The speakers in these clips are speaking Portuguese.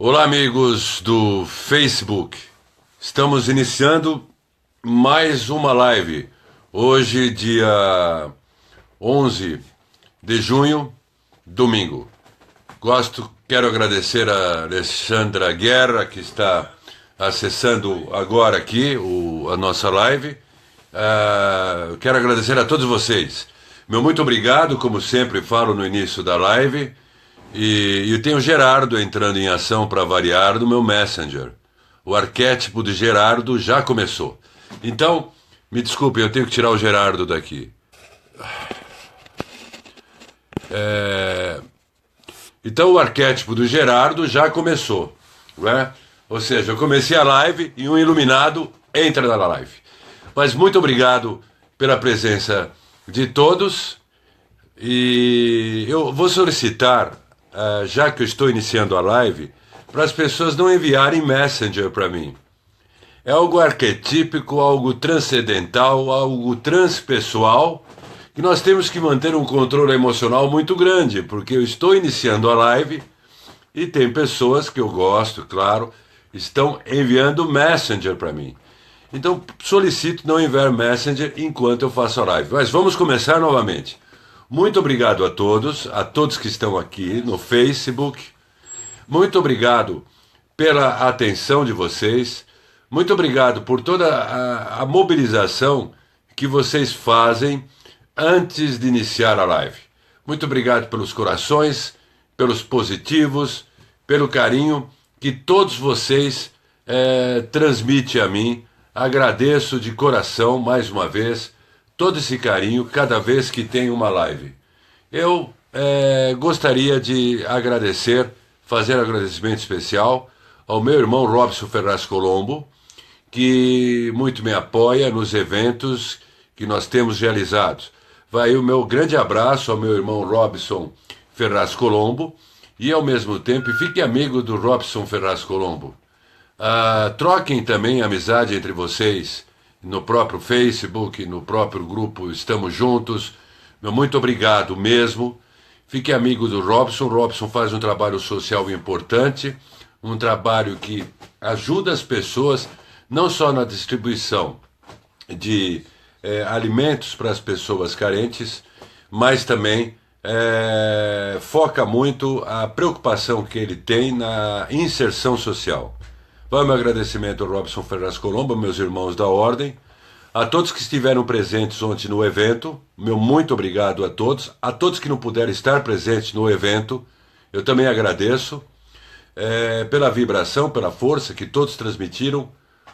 Olá, amigos do Facebook. Estamos iniciando mais uma live. Hoje, dia 11 de junho, domingo. Quero agradecer a Alexandra Guerra, que está acessando agora aqui a nossa live. Quero agradecer a todos vocês. Meu muito obrigado, como sempre falo no início da live. E tem o Gerardo entrando em ação para variar no meu Messenger. O arquétipo de Gerardo já começou. Então, me desculpem, eu tenho que tirar o Gerardo daqui. Então, o arquétipo do Gerardo já começou, né? Ou seja, eu comecei a live e um iluminado entra na live. Mas muito obrigado pela presença de todos. E eu vou solicitar, já que eu estou iniciando a live, para as pessoas não enviarem Messenger para mim. É algo arquetípico, algo transcendental, algo transpessoal, que nós temos que manter um controle emocional muito grande, porque eu estou iniciando a live e tem pessoas que eu gosto, claro, estão enviando Messenger para mim. Então solicito não enviar Messenger enquanto eu faço a live. Mas vamos começar novamente. Muito obrigado a todos que estão aqui no Facebook. Muito obrigado pela atenção de vocês. Muito obrigado por toda a mobilização que vocês fazem antes de iniciar a live. Muito obrigado pelos corações, pelos positivos, pelo carinho que todos vocês transmitem a mim. Agradeço de coração, mais uma vez, todo esse carinho cada vez que tem uma live. Eu gostaria de fazer um agradecimento especial ao meu irmão Robson Ferraz Colombo, que muito me apoia nos eventos que nós temos realizados. Vai o meu grande abraço ao meu irmão Robson Ferraz Colombo e, ao mesmo tempo, fique amigo do Robson Ferraz Colombo. Troquem também amizade entre vocês no próprio Facebook, no próprio grupo Estamos Juntos. Meu muito obrigado mesmo. Fique amigo do Robson. Robson faz um trabalho social importante, um trabalho que ajuda as pessoas, não só na distribuição de alimentos para as pessoas carentes, mas também foca muito a preocupação que ele tem na inserção social. Vai o meu agradecimento ao Robson Ferraz Colombo, meus irmãos da Ordem, a todos que estiveram presentes ontem no evento, meu muito obrigado a todos que não puderam estar presentes no evento, eu também agradeço pela vibração, pela força que todos transmitiram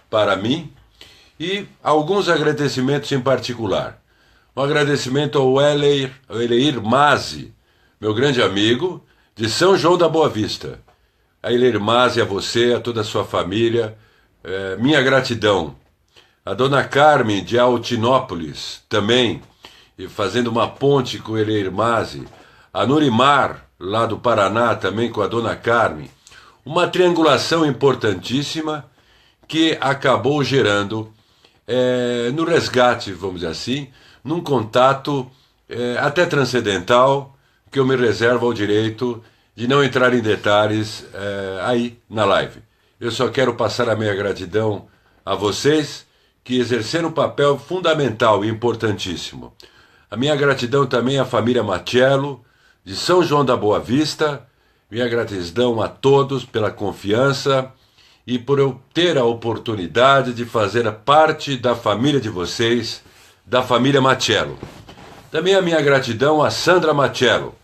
para mim, e alguns agradecimentos em particular. Um agradecimento ao Eleir Mazi, meu grande amigo, de São João da Boa Vista. A Eleir Mazi, a você, a toda a sua família, minha gratidão. A dona Carmen de Altinópolis, também, fazendo uma ponte com o Eleir Mazi. A Nurimar, lá do Paraná, também com a dona Carmen. Uma triangulação importantíssima que acabou gerando, no resgate, vamos dizer assim, num contato até transcendental, que eu me reservo ao direito de não entrar em detalhes aí na live. Eu só quero passar a minha gratidão a vocês que exerceram um papel fundamental e importantíssimo. A minha gratidão também à família Machello, de São João da Boa Vista. Minha gratidão a todos pela confiança e por eu ter a oportunidade de fazer parte da família de vocês, da família Machello. Também a minha gratidão a Sandra Machello.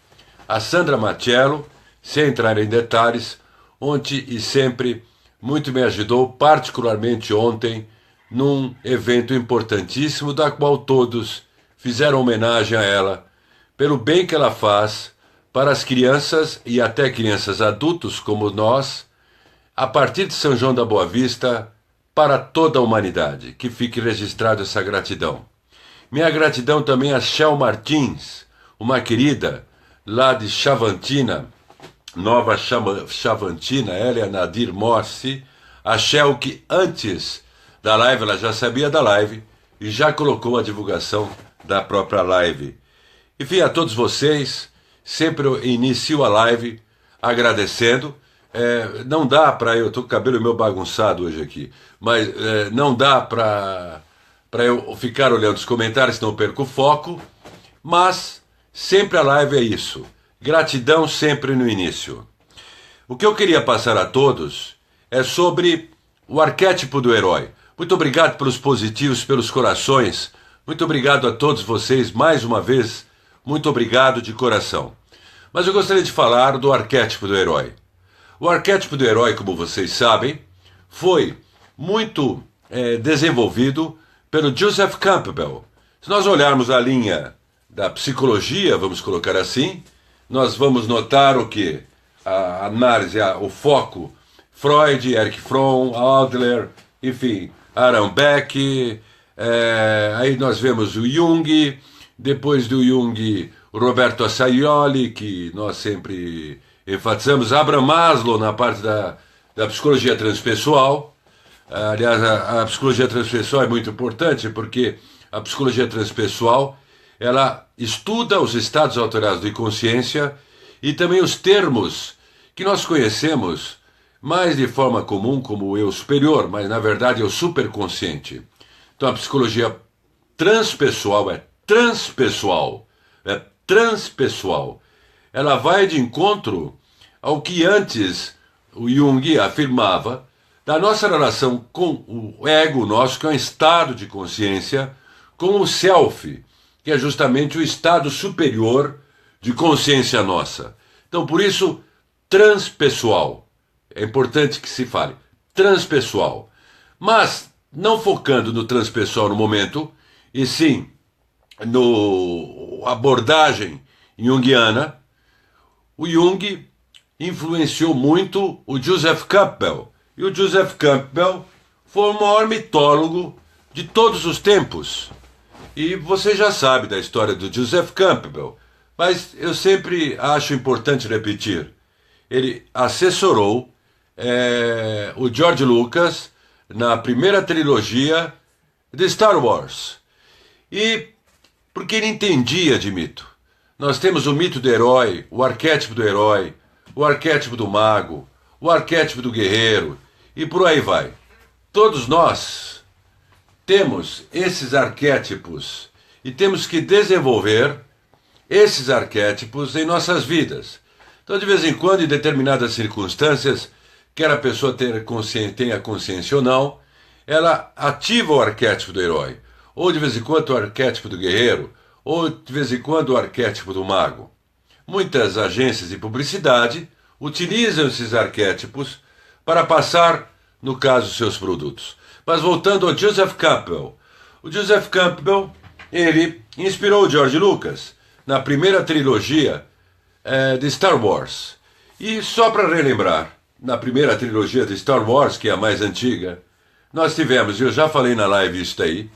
A Sandra Machello, sem entrar em detalhes, ontem e sempre muito me ajudou, particularmente ontem, num evento importantíssimo, da qual todos fizeram homenagem a ela, pelo bem que ela faz para as crianças e até crianças adultos como nós, a partir de São João da Boa Vista, para toda a humanidade. Que fique registrado essa gratidão. Minha gratidão também a Shell Martins, uma querida lá de Chavantina, Nova Chavantina, ela e a Nadir Morsi, a Shell que antes da live, ela já sabia da live e já colocou a divulgação da própria live. Enfim, a todos vocês, sempre eu inicio a live agradecendo não dá para eu tô com o cabelo meio bagunçado hoje aqui, mas não dá para eu ficar olhando os comentários, senão eu perco o foco, mas sempre a live é isso. Gratidão sempre no início. O que eu queria passar a todos é sobre o arquétipo do herói. Muito obrigado pelos positivos, pelos corações. Muito obrigado a todos vocês mais uma vez. Muito obrigado de coração. Mas eu gostaria de falar do arquétipo do herói. O arquétipo do herói, como vocês sabem, foi muito desenvolvido pelo Joseph Campbell. Se nós olharmos a linha da psicologia, vamos colocar assim, nós vamos notar o que? A análise, o foco, Freud, Erich Fromm, Adler, enfim, Aaron Beck, aí nós vemos o Jung, depois do Jung, o Roberto Assayoli, que nós sempre enfatizamos, Abraham Maslow na parte da psicologia transpessoal. Aliás, a psicologia transpessoal é muito importante porque a psicologia transpessoal ela estuda os estados alterados de consciência e também os termos que nós conhecemos mais de forma comum como o eu superior, mas na verdade é o superconsciente. Então a psicologia transpessoal é transpessoal. Ela vai de encontro ao que antes o Jung afirmava da nossa relação com o ego nosso, que é um estado de consciência, com o self, que é justamente o estado superior de consciência nossa. Então, por isso, transpessoal. É importante que se fale transpessoal. Mas, não focando no transpessoal no momento, e sim no abordagem junguiana, o Jung influenciou muito o Joseph Campbell. E o Joseph Campbell foi o maior mitólogo de todos os tempos. E você já sabe da história do Joseph Campbell, mas eu sempre acho importante repetir. Ele assessorou o George Lucas na primeira trilogia de Star Wars. E porque ele entendia de mito. Nós temos o mito do herói, o arquétipo do herói, o arquétipo do mago, o arquétipo do guerreiro, e por aí vai. Todos nós temos esses arquétipos e temos que desenvolver esses arquétipos em nossas vidas. Então, de vez em quando, em determinadas circunstâncias, quer a pessoa tenha consciência ou não, ela ativa o arquétipo do herói, ou de vez em quando o arquétipo do guerreiro, ou de vez em quando o arquétipo do mago. Muitas agências de publicidade utilizam esses arquétipos para passar, no caso, seus produtos. Mas voltando ao Joseph Campbell. O Joseph Campbell, ele inspirou o George Lucas na primeira trilogia de Star Wars. E só para relembrar, na primeira trilogia de Star Wars, que é a mais antiga, nós tivemos, e eu já falei na live isso daí,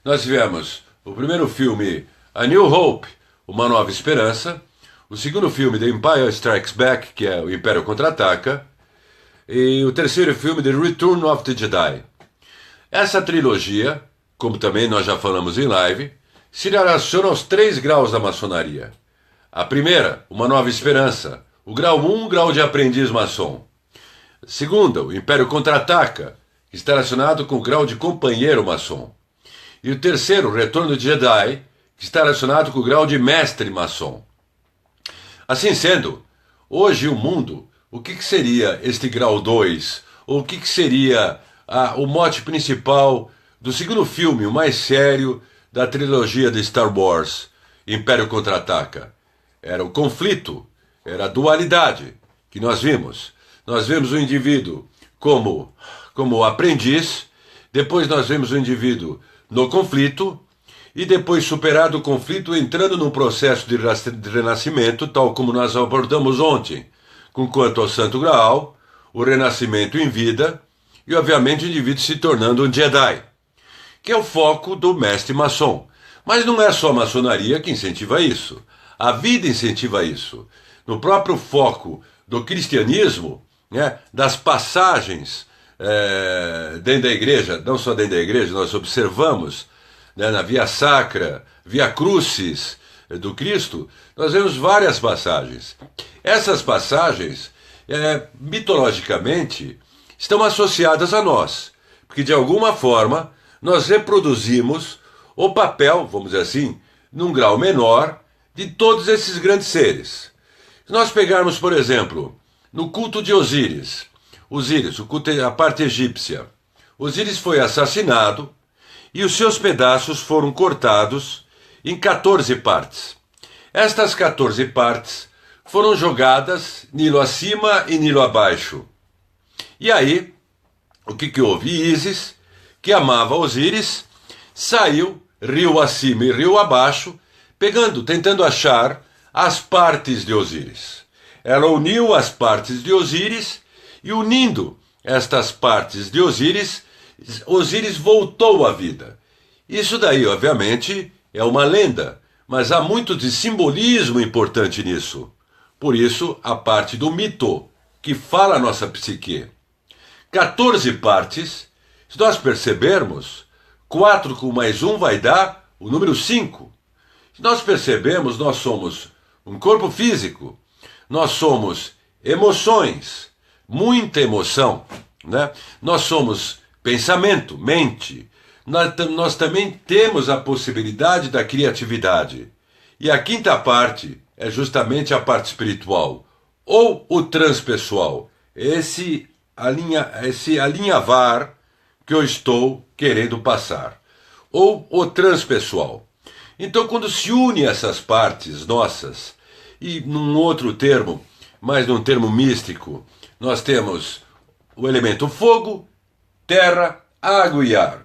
nós tivemos o primeiro filme A New Hope, Uma Nova Esperança, o segundo filme The Empire Strikes Back, que é o Império Contra-Ataca, e o terceiro filme The Return of the Jedi. Essa trilogia, como também nós já falamos em live, se relaciona aos 3 graus da maçonaria. A primeira, Uma Nova Esperança, o grau 1, grau de aprendiz maçom. Segunda, o Império Contra-Ataca, que está relacionado com o grau de companheiro maçom. E o terceiro, o Retorno de Jedi, que está relacionado com o grau de mestre maçom. Assim sendo, hoje o mundo, o que seria este grau 2? Ou o que seria o mote principal do segundo filme, o mais sério da trilogia de Star Wars, Império Contra-Ataca? Era o conflito, era a dualidade que nós vimos. Nós vemos o indivíduo como aprendiz, depois nós vemos o indivíduo no conflito, e depois, superado o conflito, entrando num processo de renascimento, tal como nós abordamos ontem, quanto ao Santo Graal, o renascimento em vida, e obviamente o indivíduo se tornando um Jedi, que é o foco do mestre maçom. Mas não é só a maçonaria que incentiva isso. A vida incentiva isso. No próprio foco do cristianismo, né, das passagens dentro da igreja, não só dentro da igreja, nós observamos, né, na Via Sacra, Via Crucis do Cristo, nós vemos várias passagens. Essas passagens mitologicamente, estão associadas a nós, porque de alguma forma nós reproduzimos o papel, vamos dizer assim, num grau menor, de todos esses grandes seres. Se nós pegarmos, por exemplo, no culto de Osíris, o culto, a parte egípcia, Osíris foi assassinado e os seus pedaços foram cortados em 14 partes. Estas 14 partes foram jogadas Nilo acima e Nilo abaixo. E aí, o que houve? Ísis, que amava Osíris, saiu rio acima e rio abaixo, tentando achar as partes de Osíris. Ela uniu as partes de Osíris e, unindo estas partes de Osíris, Osíris voltou à vida. Isso daí, obviamente, é uma lenda, mas há muito de simbolismo importante nisso. Por isso, a parte do mito, que fala a nossa psique. 14 partes, se nós percebermos, 4 com mais 1 vai dar o número 5. Se nós percebemos, nós somos um corpo físico, nós somos emoções, muita emoção, né? Nós somos pensamento, mente. Nós também temos a possibilidade da criatividade. E a quinta parte é justamente a parte espiritual, ou o transpessoal, esse alinhavar que eu estou querendo passar, ou o transpessoal. Então, quando se une essas partes nossas, e num outro termo, mas num termo místico, nós temos o elemento fogo, terra, água e ar.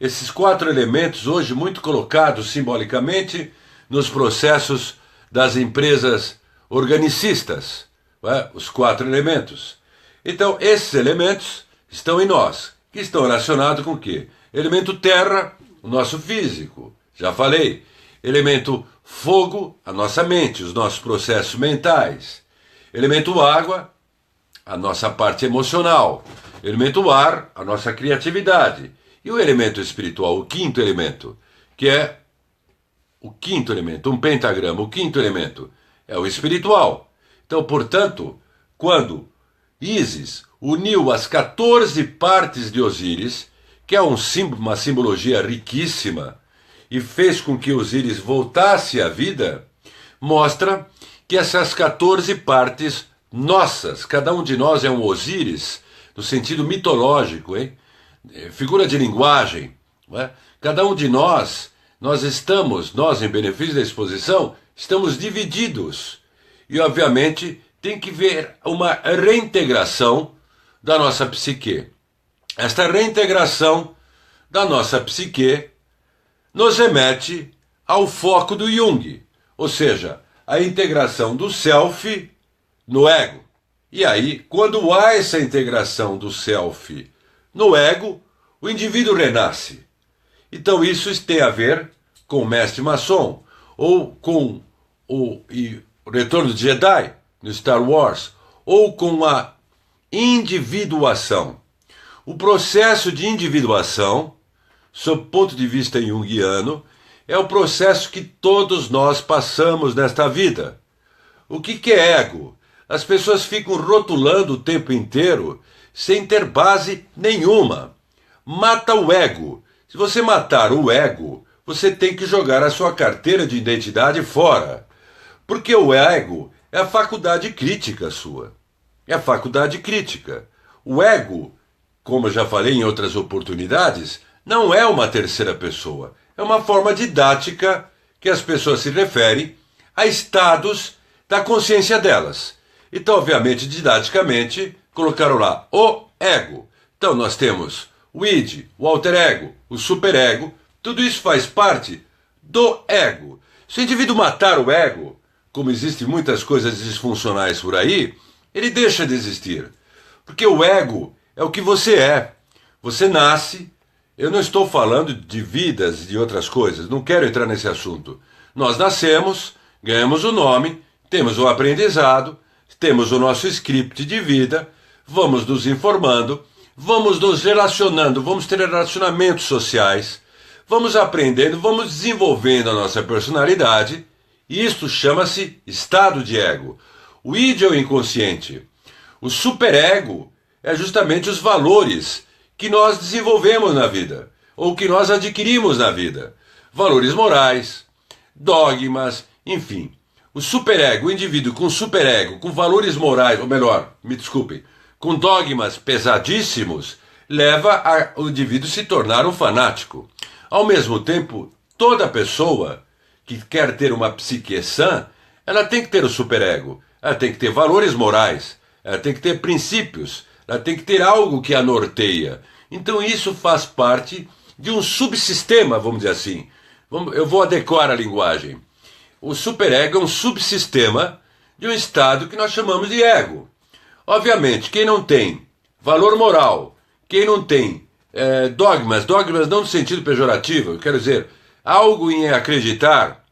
Esses 4 elementos, hoje muito colocados simbolicamente nos processos das empresas organicistas, os 4 elementos. Então, esses elementos estão em nós, que estão relacionados com o quê? Elemento terra, o nosso físico, já falei. Elemento fogo, a nossa mente, os nossos processos mentais. Elemento água, a nossa parte emocional. Elemento ar, a nossa criatividade. E o elemento espiritual, o quinto elemento, que é o quinto elemento, um pentagrama, o quinto elemento, é o espiritual. Então, portanto, quando Ísis uniu as 14 partes de Osíris, que é uma simbologia riquíssima, e fez com que Osíris voltasse à vida, mostra que essas 14 partes nossas, cada um de nós é um Osíris, no sentido mitológico, hein? Figura de linguagem, não é? Cada um de nós em benefício da exposição, estamos divididos. E, obviamente, tem que ver uma reintegração da nossa psique. Esta reintegração da nossa psique nos remete ao foco do Jung, ou seja, a integração do self no ego. E aí, quando há essa integração do self no ego, o indivíduo renasce. Então isso tem a ver com o mestre maçom, ou com o retorno de Jedi, no Star Wars, ou com a individuação. O processo de individuação, sob o ponto de vista junguiano, é o processo que todos nós passamos nesta vida. O que é ego? As pessoas ficam rotulando o tempo inteiro sem ter base nenhuma. Mata o ego. Se você matar o ego, você tem que jogar a sua carteira de identidade fora. Porque o ego é a faculdade crítica sua. É a faculdade crítica. O ego, como eu já falei em outras oportunidades, não é uma terceira pessoa. É uma forma didática que as pessoas se referem a estados da consciência delas. Então, obviamente, didaticamente, colocaram lá o ego. Então, nós temos o id, o alter ego, o superego. Tudo isso faz parte do ego. Se o indivíduo matar o ego, como existem muitas coisas disfuncionais por aí, ele deixa de existir. Porque o ego é o que você é. Você nasce. Eu não estou falando de vidas e de outras coisas, não quero entrar nesse assunto. Nós nascemos, ganhamos o nome, temos o aprendizado, temos o nosso script de vida, vamos nos informando, vamos nos relacionando, vamos ter relacionamentos sociais, vamos aprendendo, vamos desenvolvendo a nossa personalidade, e isto chama-se estado de ego. O id é o inconsciente. O superego é justamente os valores que nós desenvolvemos na vida, ou que nós adquirimos na vida. Valores morais, dogmas, enfim. O superego, o indivíduo com superego, com valores morais, ou melhor, me desculpem, com dogmas pesadíssimos, leva o indivíduo a se tornar um fanático. Ao mesmo tempo, toda pessoa que quer ter uma psique sã, ela tem que ter o superego, ela tem que ter valores morais, ela tem que ter princípios, ela tem que ter algo que a norteia. Então isso faz parte de um subsistema, vamos dizer assim. Eu vou adequar a linguagem. O superego é um subsistema de um estado que nós chamamos de ego. Obviamente, quem não tem valor moral, quem não tem dogmas não no sentido pejorativo, eu quero dizer, algo em acreditar,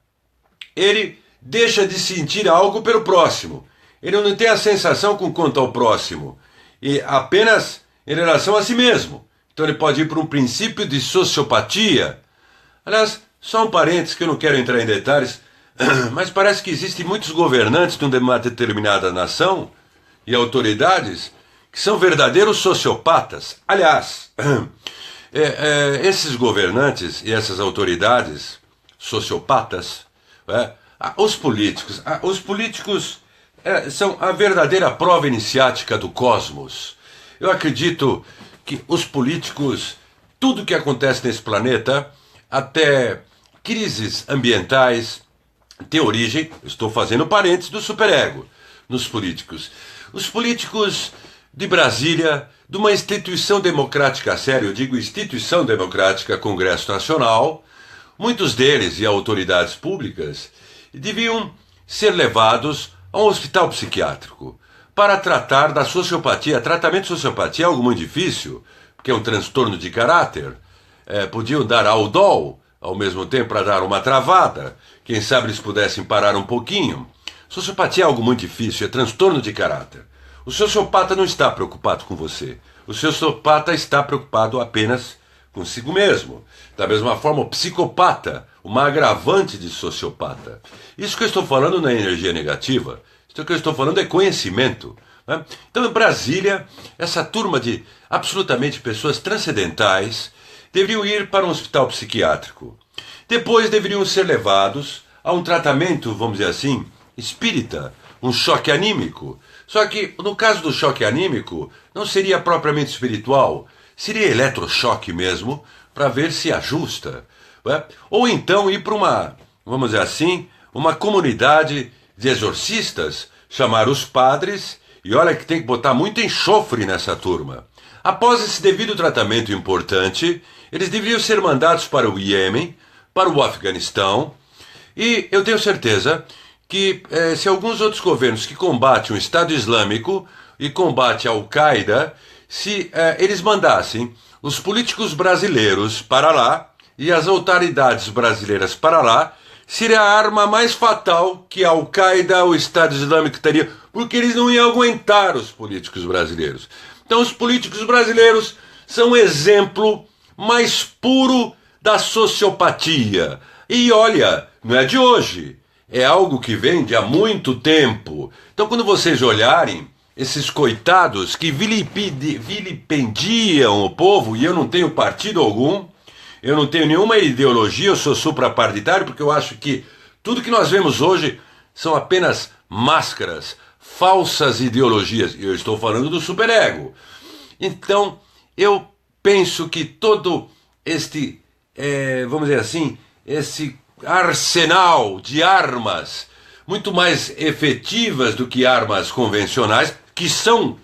ele deixa de sentir algo pelo próximo. Ele não tem a sensação com quanto ao próximo, e apenas em relação a si mesmo. Então ele pode ir para um princípio de sociopatia. Aliás, só um parênteses que eu não quero entrar em detalhes, mas parece que existem muitos governantes de uma determinada nação e autoridades que são verdadeiros sociopatas. Aliás, esses governantes e essas autoridades sociopatas, os políticos são a verdadeira prova iniciática do cosmos. Eu acredito que os políticos, tudo que acontece nesse planeta, até crises ambientais, tem origem, estou fazendo parênteses, do superego nos políticos. Os políticos de Brasília, de uma instituição democrática séria, eu digo instituição democrática, Congresso Nacional, muitos deles e autoridades públicas deviam ser levados a um hospital psiquiátrico para tratar da sociopatia. Tratamento de sociopatia é algo muito difícil, porque é um transtorno de caráter. Podiam dar Aldol ao mesmo tempo para dar uma travada. Quem sabe eles pudessem parar um pouquinho. Sociopatia é algo muito difícil, é transtorno de caráter. O sociopata não está preocupado com você. O sociopata está preocupado apenas consigo mesmo. Da mesma forma, o psicopata, uma agravante de sociopata. Isso que eu estou falando não é energia negativa. Isso que eu estou falando é conhecimento. Né? Então, em Brasília, essa turma de absolutamente pessoas transcendentais deveriam ir para um hospital psiquiátrico. Depois deveriam ser levados a um tratamento, vamos dizer assim, espírita, um choque anímico. Só que, no caso do choque anímico, não seria propriamente espiritual, seria eletrochoque mesmo, para ver se ajusta. Né? Ou então ir para uma, vamos dizer assim, uma comunidade de exorcistas, chamar os padres, e olha que tem que botar muito enxofre nessa turma. Após esse devido tratamento importante, eles deveriam ser mandados para o Iêmen, para o Afeganistão, e eu tenho certeza que se alguns outros governos que combatem o Estado Islâmico e combatem a Al-Qaeda, se eles mandassem os políticos brasileiros para lá e as autoridades brasileiras para lá, seria a arma mais fatal que a Al-Qaeda, o Estado Islâmico teria, porque eles não iam aguentar os políticos brasileiros. Então os políticos brasileiros são um exemplo mais puro da sociopatia. E olha, não é de hoje, é algo que vem de há muito tempo. Então quando vocês olharem esses coitados que vilipendiam o povo, e eu não tenho partido algum, eu não tenho nenhuma ideologia, eu sou suprapartidário, porque eu acho que tudo que nós vemos hoje são apenas máscaras, falsas ideologias. E eu estou falando do superego. Então, eu penso que todo vamos dizer assim, esse arsenal de armas, muito mais efetivas do que armas convencionais, que são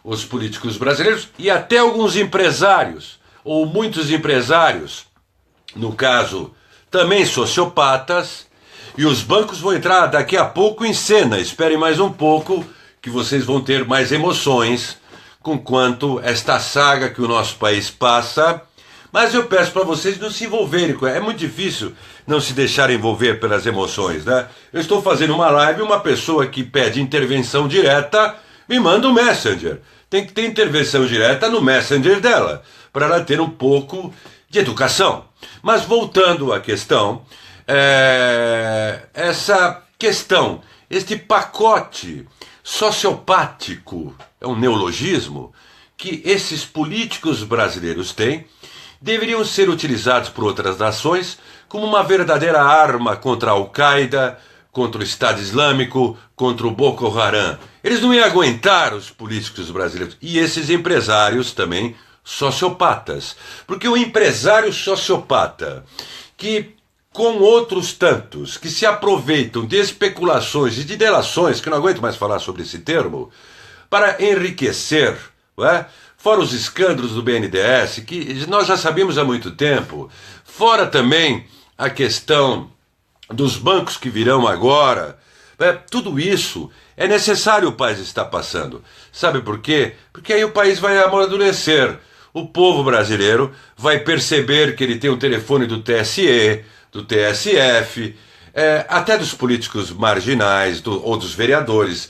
os políticos brasileiros e até alguns empresários, ou muitos empresários, no caso, também sociopatas, e os bancos vão entrar daqui a pouco em cena. Esperem mais um pouco, que vocês vão ter mais emoções com quanto esta saga que o nosso país passa. Mas eu peço para vocês não se envolverem com ela. É muito difícil não se deixar envolver pelas emoções, né? Eu estou fazendo uma live, uma pessoa que pede intervenção direta me manda um Messenger. Tem que ter intervenção direta no Messenger dela, para ela ter um pouco de educação. Mas voltando à questão, essa questão, este pacote sociopático, é um neologismo, que esses políticos brasileiros têm, deveriam ser utilizados por outras nações como uma verdadeira arma contra a Al-Qaeda, contra o Estado Islâmico, contra o Boko Haram. Eles não iam aguentar os políticos brasileiros. E esses empresários também sociopatas. Porque o empresário sociopata, que com outros tantos, que se aproveitam de especulações e de delações, que eu não aguento mais falar sobre esse termo, para enriquecer, não é? Fora os escândalos do BNDES, que nós já sabemos há muito tempo, fora também a questão dos bancos que virão agora, tudo isso é necessário o país estar passando. Sabe por quê? Porque aí o país vai amadurecer. O povo brasileiro vai perceber que ele tem o telefone do TSE, do TSF, até dos políticos marginais, ou dos vereadores,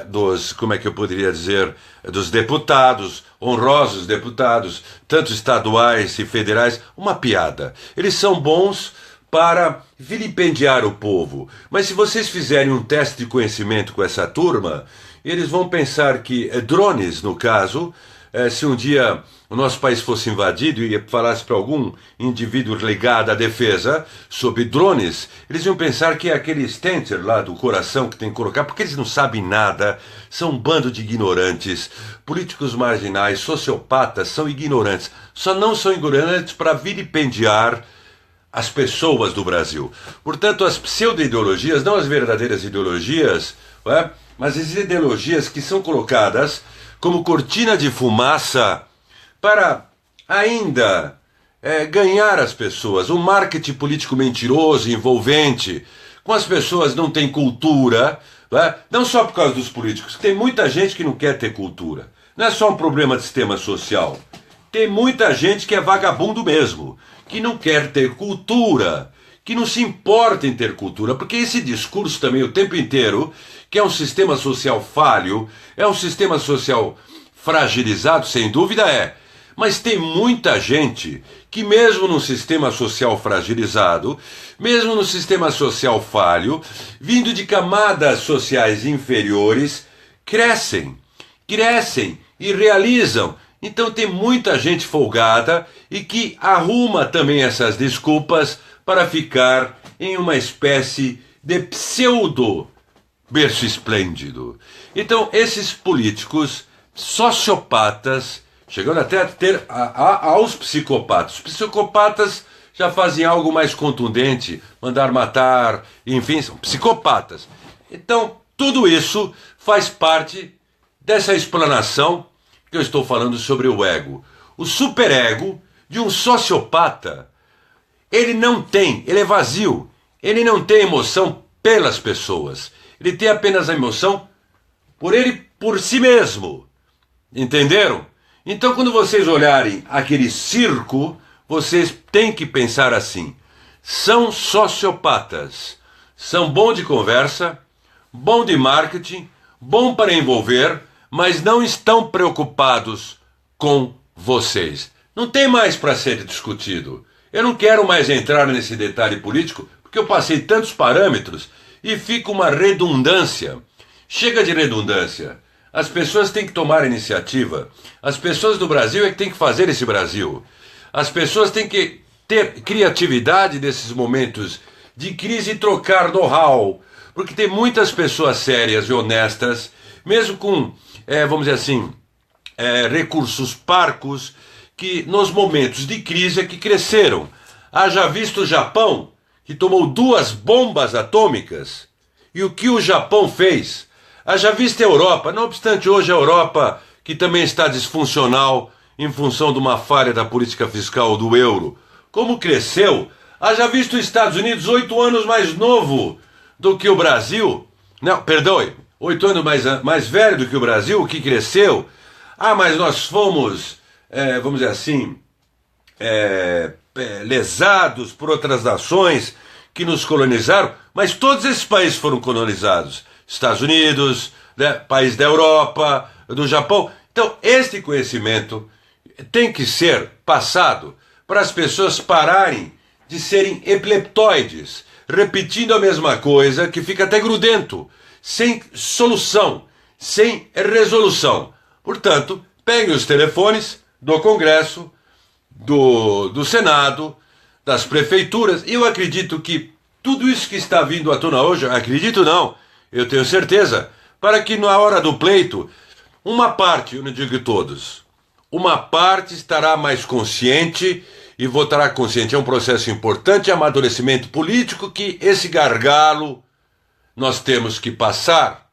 dos, como é que eu poderia dizer, dos deputados, honrosos deputados, tanto estaduais e federais, uma piada. Eles são bons para vilipendiar o povo. Mas se vocês fizerem um teste de conhecimento com essa turma, eles vão pensar que drones, no caso, se um dia o nosso país fosse invadido e falasse para algum indivíduo ligado à defesa sobre drones, eles iam pensar que é aquele stentor lá do coração que tem que colocar, porque eles não sabem nada, são um bando de ignorantes, políticos marginais, sociopatas, são ignorantes. Só não são ignorantes para vilipendiar as pessoas do Brasil. Portanto, as pseudo-ideologias, não as verdadeiras ideologias, mas as ideologias que são colocadas como cortina de fumaça para ainda ganhar as pessoas. Um marketing político mentiroso, envolvente, com as pessoas não têm cultura, não só por causa dos políticos, tem muita gente que não quer ter cultura. Não é só um problema de sistema social. Tem muita gente que é vagabundo mesmo, que não quer ter cultura, que não se importa em ter cultura, porque esse discurso também o tempo inteiro, que é um sistema social falho, é um sistema social fragilizado, sem dúvida mas tem muita gente que mesmo num sistema social fragilizado, mesmo no sistema social falho, vindo de camadas sociais inferiores, crescem e realizam. Então tem muita gente folgada e que arruma também essas desculpas para ficar em uma espécie de pseudo berço esplêndido. Então esses políticos sociopatas, chegando até a ter aos psicopatas. Os psicopatas já fazem algo mais contundente, mandar matar, enfim, são psicopatas. Então tudo isso faz parte dessa explanação que eu estou falando sobre o ego. O superego de um sociopata, ele é vazio, ele não tem emoção pelas pessoas, ele tem apenas a emoção por si mesmo, entenderam? Então quando vocês olharem aquele circo, vocês têm que pensar assim, são sociopatas, são bom de conversa, bom de marketing, bom para envolver, mas não estão preocupados com vocês. Não tem mais para ser discutido. Eu não quero mais entrar nesse detalhe político, porque eu passei tantos parâmetros e fica uma redundância. Chega de redundância. As pessoas têm que tomar iniciativa. As pessoas do Brasil é que têm que fazer esse Brasil. As pessoas têm que ter criatividade nesses momentos de crise e trocar know-how. Porque tem muitas pessoas sérias e honestas, mesmo com vamos dizer assim, recursos parcos, que nos momentos de crise é que cresceram. Haja visto o Japão, que tomou 2 bombas atômicas, e o que o Japão fez. Haja visto a Europa, não obstante hoje a Europa, que também está disfuncional em função de uma falha da política fiscal do euro, como cresceu. Haja visto os Estados Unidos 8 anos mais novo do que o Brasil, não, perdoe, 8 anos mais velho do que o Brasil, que cresceu. Mas nós fomos, vamos dizer assim, lesados por outras nações que nos colonizaram, mas todos esses países foram colonizados. Estados Unidos, país da Europa, do Japão. Então, este conhecimento tem que ser passado para as pessoas pararem de serem epileptoides, repetindo a mesma coisa que fica até grudento, sem solução. sem resolução. Portanto, peguem os telefones do Congresso, do Senado, das prefeituras, e eu acredito que tudo isso que está vindo à tona hoje, acredito não, eu tenho certeza, para que na hora do pleito, uma parte, eu não digo todos, uma parte estará mais consciente e votará consciente. É um processo importante de amadurecimento político que esse gargalo nós temos que passar.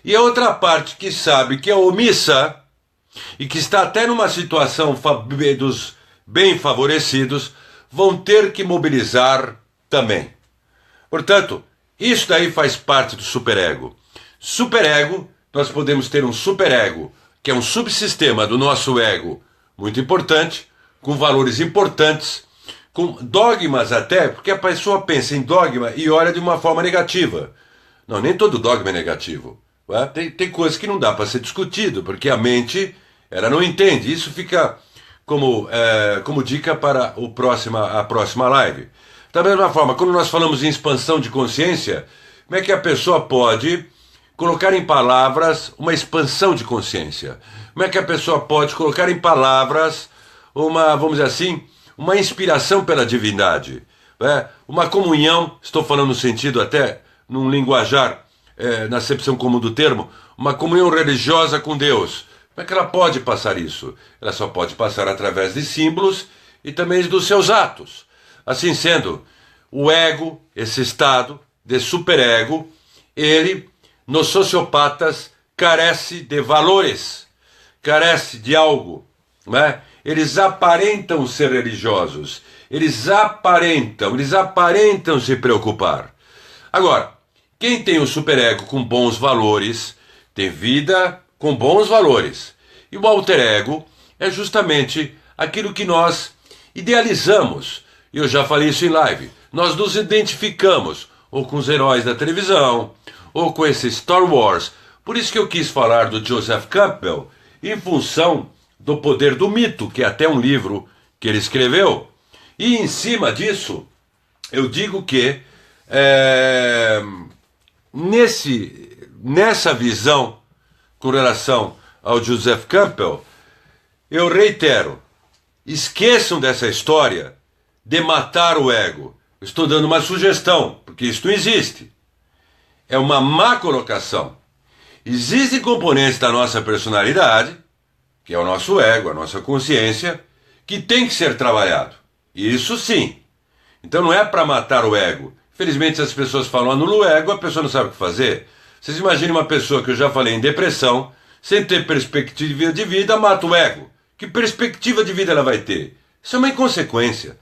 E a outra parte que sabe que é omissa e que está até numa situação dos bem favorecidos, vão ter que mobilizar também. Portanto, isso daí faz parte do superego. Superego, nós podemos ter um superego, que é um subsistema do nosso ego muito importante, com valores importantes, com dogmas até, porque a pessoa pensa em dogma e olha de uma forma negativa. Não, nem todo dogma é negativo. Tem coisas que não dá para ser discutido, porque a mente ela não entende. Isso fica como dica para a próxima live. Da mesma forma, quando nós falamos em expansão de consciência, como é que a pessoa pode colocar em palavras uma expansão de consciência? Como é que a pessoa pode colocar em palavras vamos dizer assim, uma inspiração pela divindade? Uma comunhão, estou falando no sentido até, num linguajar, na acepção comum do termo, uma comunhão religiosa com Deus. Como é que ela pode passar isso? Ela só pode passar através de símbolos e também dos seus atos. Assim sendo, o ego, esse estado de superego, ele, nos sociopatas, carece de valores, carece de algo, não é? Eles aparentam ser religiosos, eles aparentam se preocupar. Agora, quem tem o superego com bons valores, tem vida com bons valores. E o alter ego é justamente aquilo que nós idealizamos. E eu já falei isso em live. Nós nos identificamos ou com os heróis da televisão, ou com esse Star Wars. Por isso que eu quis falar do Joseph Campbell, em função do poder do mito, que é até um livro que ele escreveu. E em disso, eu digo que nessa visão com relação ao Joseph Campbell, eu reitero, esqueçam dessa história de matar o ego. Estou dando uma sugestão, porque isso não existe. É uma má colocação. Existem componentes da nossa personalidade, que é o nosso ego, a nossa consciência, que tem que ser trabalhado. Isso sim. Então não é para matar o ego. Infelizmente as pessoas falam anula o ego, a pessoa não sabe o que fazer. Vocês imaginem uma pessoa que eu já falei em depressão, sem ter perspectiva de vida, mata o ego. Que perspectiva de vida ela vai ter? Isso é uma inconsequência.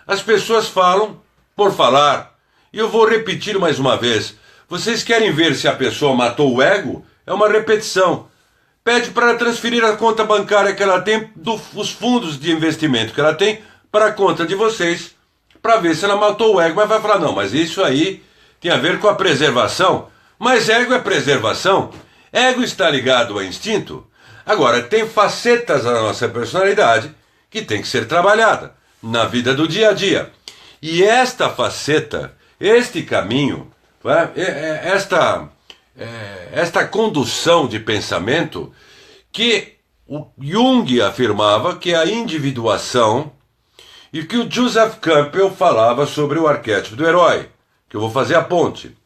As pessoas falam por falar. E eu vou repetir mais uma vez. Vocês querem ver se a pessoa matou o ego? É uma repetição. Pede para ela transferir a conta bancária que ela tem, os fundos de investimento que ela tem, para a conta de vocês, para ver se ela matou o ego. Mas vai falar, não, mas isso aí tem a ver com a preservação. Mas ego é preservação. Ego está ligado ao instinto. Agora, tem facetas da nossa personalidade que tem que ser trabalhada na vida do dia a dia. E esta faceta, este caminho, esta condução de pensamento que o Jung afirmava que é a individuação e que o Joseph Campbell falava sobre o arquétipo do herói, que eu vou fazer a ponte.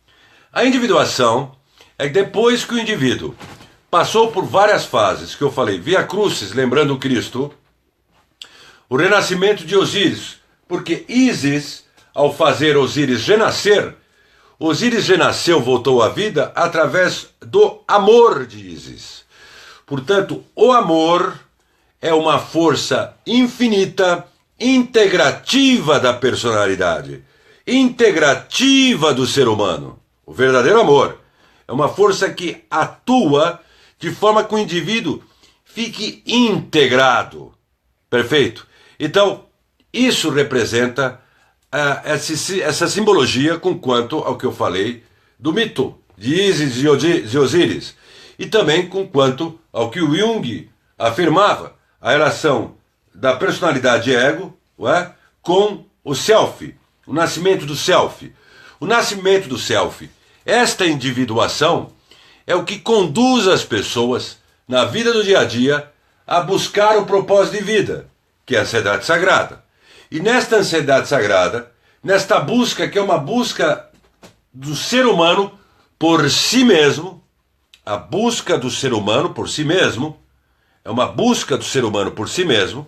A individuação é que depois que o indivíduo passou por várias fases, que eu falei, Via Crucis, lembrando Cristo, o renascimento de Osíris, porque Ísis, ao fazer Osíris renascer, Osíris renasceu, voltou à vida através do amor de Ísis. Portanto, o amor é uma força infinita, integrativa da personalidade, integrativa do ser humano. O verdadeiro amor é uma força que atua de forma que o indivíduo fique integrado. Perfeito? Então, isso representa essa simbologia com quanto ao que eu falei do mito de Ísis e Osíris. E também com quanto ao que o Jung afirmava, a relação da personalidade ego com o self, o nascimento do self. O nascimento do self, esta individuação, é o que conduz as pessoas, na vida do dia a dia, a buscar o propósito de vida, que é a ansiedade sagrada. E nesta ansiedade sagrada, nesta busca, que é uma busca do ser humano por si mesmo, a busca do ser humano por si mesmo, é uma busca do ser humano por si mesmo,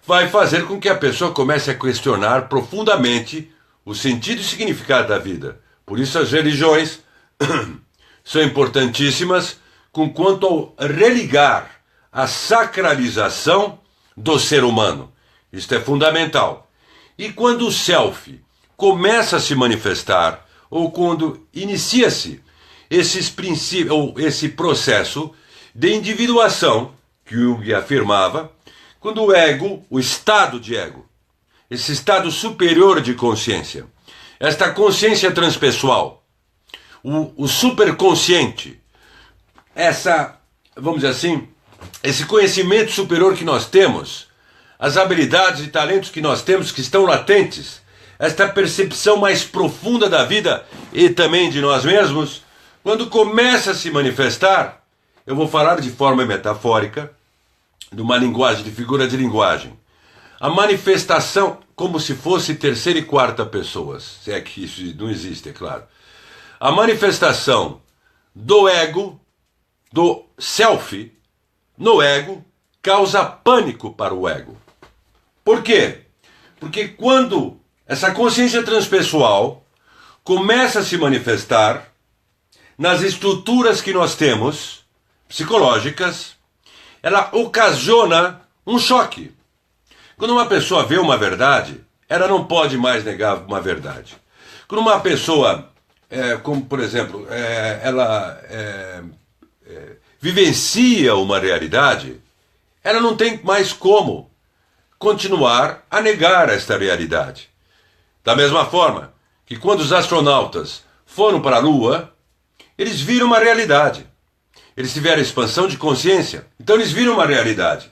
vai fazer com que a pessoa comece a questionar profundamente o sentido e significado da vida. Por isso as religiões são importantíssimas quanto ao religar a sacralização do ser humano. Isto é fundamental. E quando o self começa a se manifestar, ou quando inicia-se esses princípios, ou esse processo de individuação, que Jung afirmava, quando o ego, o estado de ego, esse estado superior de consciência, esta consciência transpessoal, o superconsciente, vamos dizer assim, esse conhecimento superior que nós temos, as habilidades e talentos que nós temos que estão latentes, esta percepção mais profunda da vida e também de nós mesmos, quando começa a se manifestar, eu vou falar de forma metafórica, de uma linguagem, de figura de linguagem. A manifestação como se fosse terceira e quarta pessoas, se é que isso não existe, é claro. A manifestação do ego, do self, no ego, causa pânico para o ego. Por quê? Porque quando essa consciência transpessoal começa a se manifestar nas estruturas que nós temos, psicológicas, ela ocasiona um choque. Quando uma pessoa vê uma verdade, ela não pode mais negar uma verdade. Quando uma pessoa, como por exemplo, ela vivencia uma realidade, ela não tem mais como continuar a negar esta realidade. Da mesma forma que quando os astronautas foram para a Lua, eles viram uma realidade. Eles tiveram expansão de consciência, então eles viram uma realidade.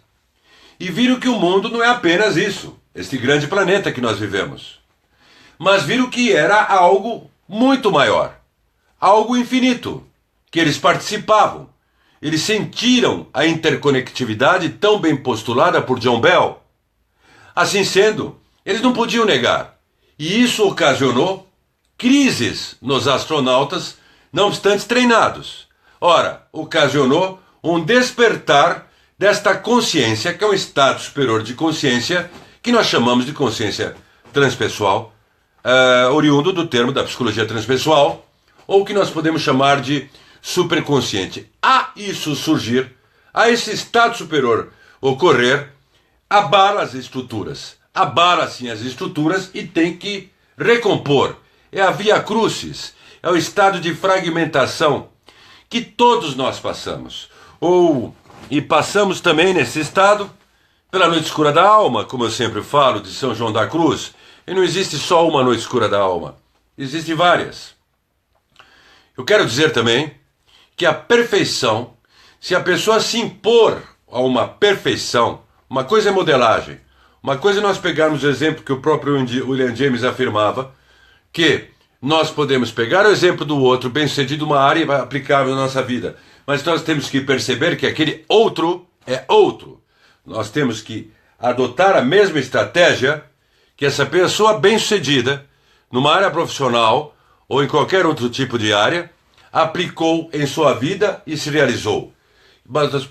E viram que o mundo não é apenas isso, este grande planeta que nós vivemos. Mas viram que era algo muito maior, algo infinito, que eles participavam. Eles sentiram a interconectividade tão bem postulada por John Bell. Assim sendo, eles não podiam negar. E isso ocasionou crises nos astronautas, não obstante treinados. Ora, ocasionou um despertar desta consciência, que é um estado superior de consciência, que nós chamamos de consciência transpessoal, oriundo do termo da psicologia transpessoal, ou que nós podemos chamar de superconsciente. A isso surgir, a esse estado superior ocorrer, abala as estruturas. Abala, sim, as estruturas e tem que recompor. É a via crucis, é o estado de fragmentação que todos nós passamos. E passamos também nesse estado pela noite escura da alma, como eu sempre falo, de São João da Cruz. E não existe só uma noite escura da alma, existem várias. Eu quero dizer também que a perfeição, se a pessoa se impor a uma perfeição, uma coisa é modelagem, uma coisa é nós pegarmos o exemplo que o próprio William James afirmava, que nós podemos pegar o exemplo do outro, bem-sucedido uma área e aplicável na nossa vida. Mas nós temos que perceber que aquele outro é outro. Nós temos que adotar a mesma estratégia que essa pessoa bem-sucedida, numa área profissional ou em qualquer outro tipo de área, aplicou em sua vida e se realizou. Mas nós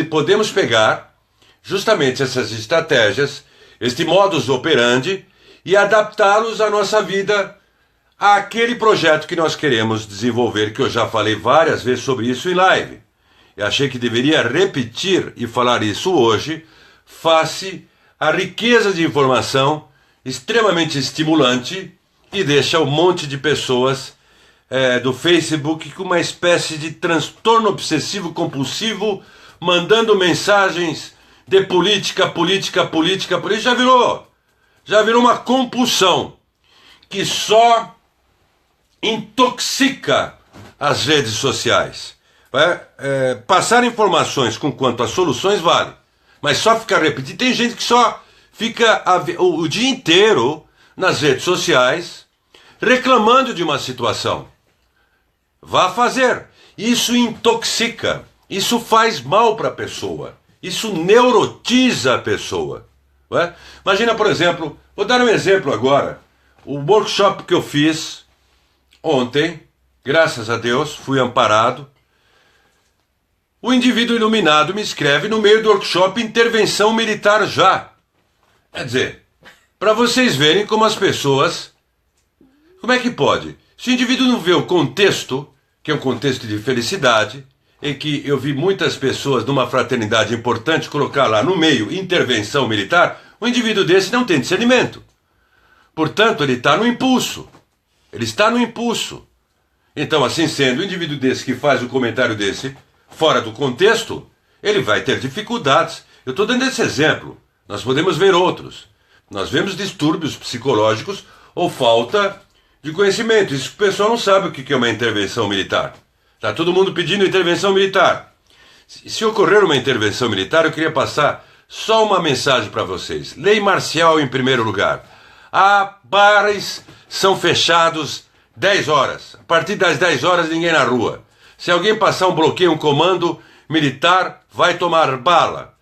podemos pegar justamente essas estratégias, este modus operandi, e adaptá-los à nossa vida, àquele projeto que nós queremos desenvolver, que eu já falei várias vezes sobre isso em live. Eu achei que deveria repetir e falar isso hoje, face à riqueza de informação extremamente estimulante que deixa um monte de pessoas do Facebook com uma espécie de transtorno obsessivo compulsivo, mandando mensagens de política, já virou uma compulsão que só intoxica as redes sociais. Passar informações com quanto às soluções vale, mas só ficar repetindo. Tem gente que só fica o dia inteiro nas redes sociais reclamando de uma situação. Vá fazer. Isso intoxica, isso faz mal para a pessoa, isso neurotiza a pessoa. Não é? Imagina, por exemplo, vou dar um exemplo agora, o workshop que eu fiz ontem, graças a Deus, fui amparado. O indivíduo iluminado me escreve no meio do workshop intervenção militar já. Quer dizer, para vocês verem como as pessoas... Como é que pode? Se o indivíduo não vê o contexto, que é um contexto de felicidade, em que eu vi muitas pessoas numa fraternidade importante colocar lá no meio intervenção militar, o indivíduo desse não tem discernimento. Portanto, ele está no impulso. Ele está no impulso. Então, assim sendo, o indivíduo desse que faz o comentário desse fora do contexto, ele vai ter dificuldades. Eu estou dando esse exemplo. Nós podemos ver outros. Nós vemos distúrbios psicológicos ou falta de conhecimento. Isso que o pessoal não sabe o que é uma intervenção militar. Está todo mundo pedindo intervenção militar. Se ocorrer uma intervenção militar, eu queria passar só uma mensagem para vocês. Lei marcial em primeiro lugar. Bares são fechados 10 horas. A partir das 10 horas, ninguém na rua. Se alguém passar um bloqueio, um comando militar, vai tomar bala.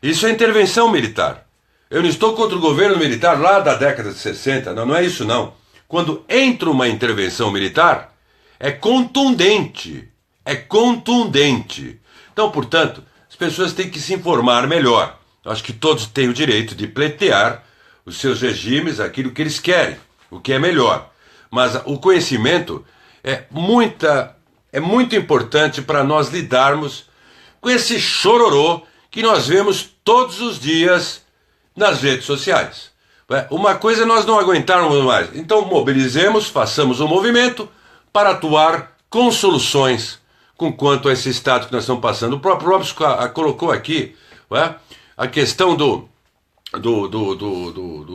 Isso é intervenção militar. Eu não estou contra o governo militar lá da década de 60. Não é isso não. Quando entra uma intervenção militar, é contundente. É contundente. Então, portanto, as pessoas têm que se informar melhor. Eu acho que todos têm o direito de pleitear os seus regimes, aquilo que eles querem, o que é melhor. Mas o conhecimento é muito importante para nós lidarmos com esse chororô que nós vemos todos os dias nas redes sociais. Uma coisa nós não aguentarmos mais. Então mobilizemos, façamos um movimento para atuar com soluções com quanto a esse estado que nós estamos passando. O próprio Robson colocou aqui a questão do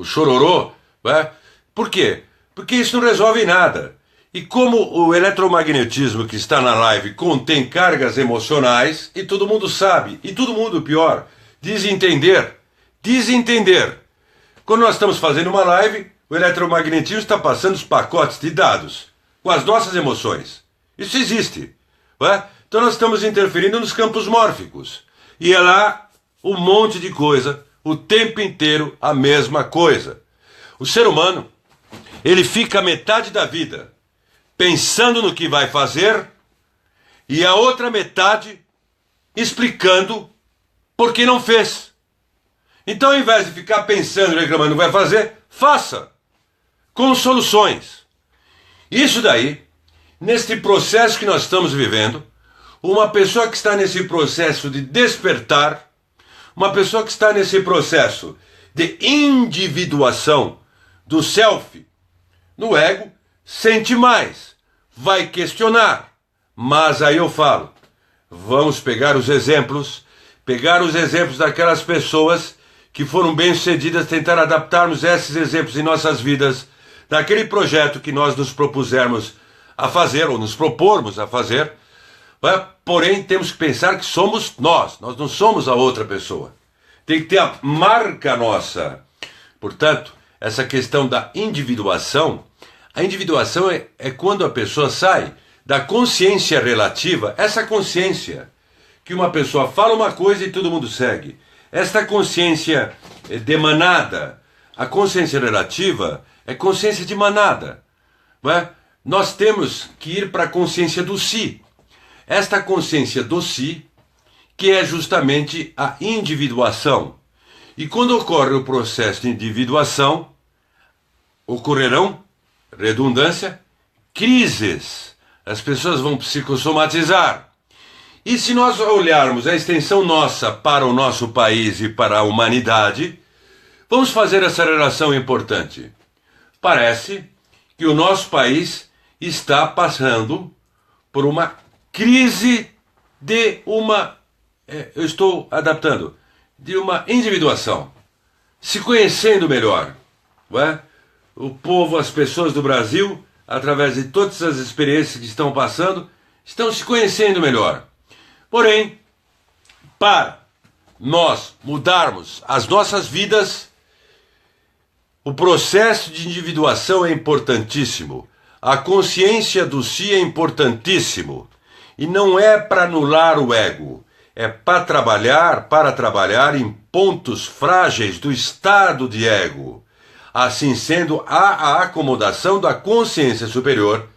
chororô. Por quê? Porque isso não resolve nada. E como o eletromagnetismo que está na live contém cargas emocionais, e todo mundo sabe, e todo mundo, pior, desentender. Quando nós estamos fazendo uma live, o eletromagnetismo está passando os pacotes de dados com as nossas emoções. Isso existe. Então nós estamos interferindo nos campos mórficos. E é lá um monte de coisa, o tempo inteiro a mesma coisa. O ser humano, ele fica metade da vida pensando no que vai fazer e a outra metade explicando por que não fez. Então, ao invés de ficar pensando e reclamando, não vai fazer, faça com soluções. Isso daí, neste processo que nós estamos vivendo, uma pessoa que está nesse processo de despertar, uma pessoa que está nesse processo de individuação do self, no ego, sente mais, vai questionar. Mas aí eu falo, vamos pegar os exemplos daquelas pessoas que foram bem-sucedidas, tentar adaptarmos esses exemplos em nossas vidas, daquele projeto que nós nos propusermos a fazer, ou nos propormos a fazer, porém temos que pensar que somos nós não somos a outra pessoa. Tem que ter a marca nossa. Portanto, essa questão da individuação, a individuação é quando a pessoa sai da consciência relativa, essa consciência que uma pessoa fala uma coisa e todo mundo segue. Esta consciência de manada, a consciência relativa é consciência de manada. Não é? Nós temos que ir para a consciência do si. Esta consciência do si, que é justamente a individuação. E quando ocorre o processo de individuação, ocorrerão, redundância, crises. As pessoas vão psicossomatizar. E se nós olharmos a extensão nossa para o nosso país e para a humanidade, vamos fazer essa relação importante. Parece que o nosso país está passando por uma crise de uma, eu estou adaptando, de uma individuação, se conhecendo melhor. Não é? O povo, as pessoas do Brasil, através de todas as experiências que estão passando, estão se conhecendo melhor. Porém, para nós mudarmos as nossas vidas, o processo de individuação é importantíssimo. A consciência do si é importantíssimo. E não é para anular o ego, é para trabalhar em pontos frágeis do estado de ego. Assim sendo, há a acomodação da consciência superior.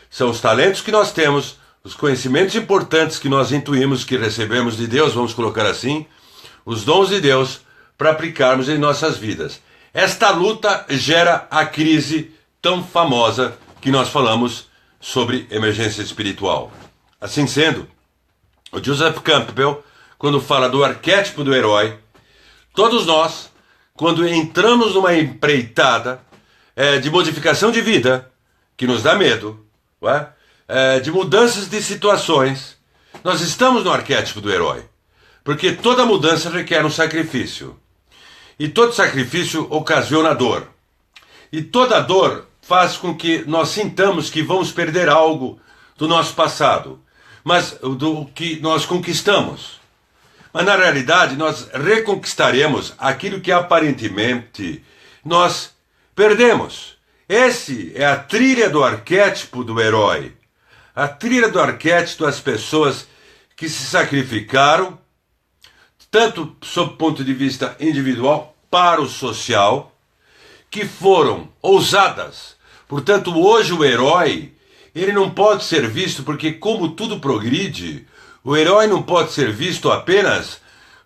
São os talentos que nós temos, os conhecimentos importantes que nós intuímos que recebemos de Deus, vamos colocar assim, os dons de Deus para aplicarmos em nossas vidas. Esta luta gera a crise tão famosa que nós falamos sobre emergência espiritual. Assim sendo, o Joseph Campbell, quando fala do arquétipo do herói, todos nós, quando entramos numa empreitada de modificação de vida, que nos dá medo, de mudanças de situações, nós estamos no arquétipo do herói. Porque toda mudança requer um sacrifício. E todo sacrifício ocasiona dor. E toda dor faz com que nós sintamos que vamos perder algo do nosso passado, mas do que nós conquistamos. Mas na realidade nós reconquistaremos aquilo que aparentemente nós perdemos. Esse é a trilha do arquétipo do herói. A trilha do arquétipo das pessoas que se sacrificaram, tanto sob o ponto de vista individual para o social, que foram ousadas. Portanto, hoje o herói, ele não pode ser visto, porque como tudo progride, o herói não pode ser visto apenas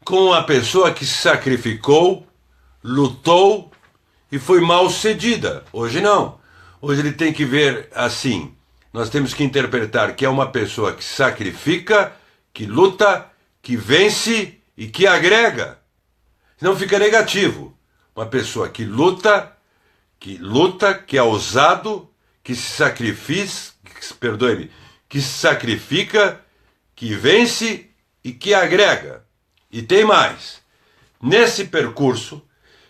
como uma pessoa que se sacrificou, lutou e foi mal sucedida. Hoje não. Hoje ele tem que ver assim. Nós temos que interpretar que é uma pessoa que sacrifica, que luta, que vence e que agrega. Senão fica negativo. Uma pessoa que luta, que é ousado, que se sacrifica, que vence e que agrega. E tem mais. Nesse percurso,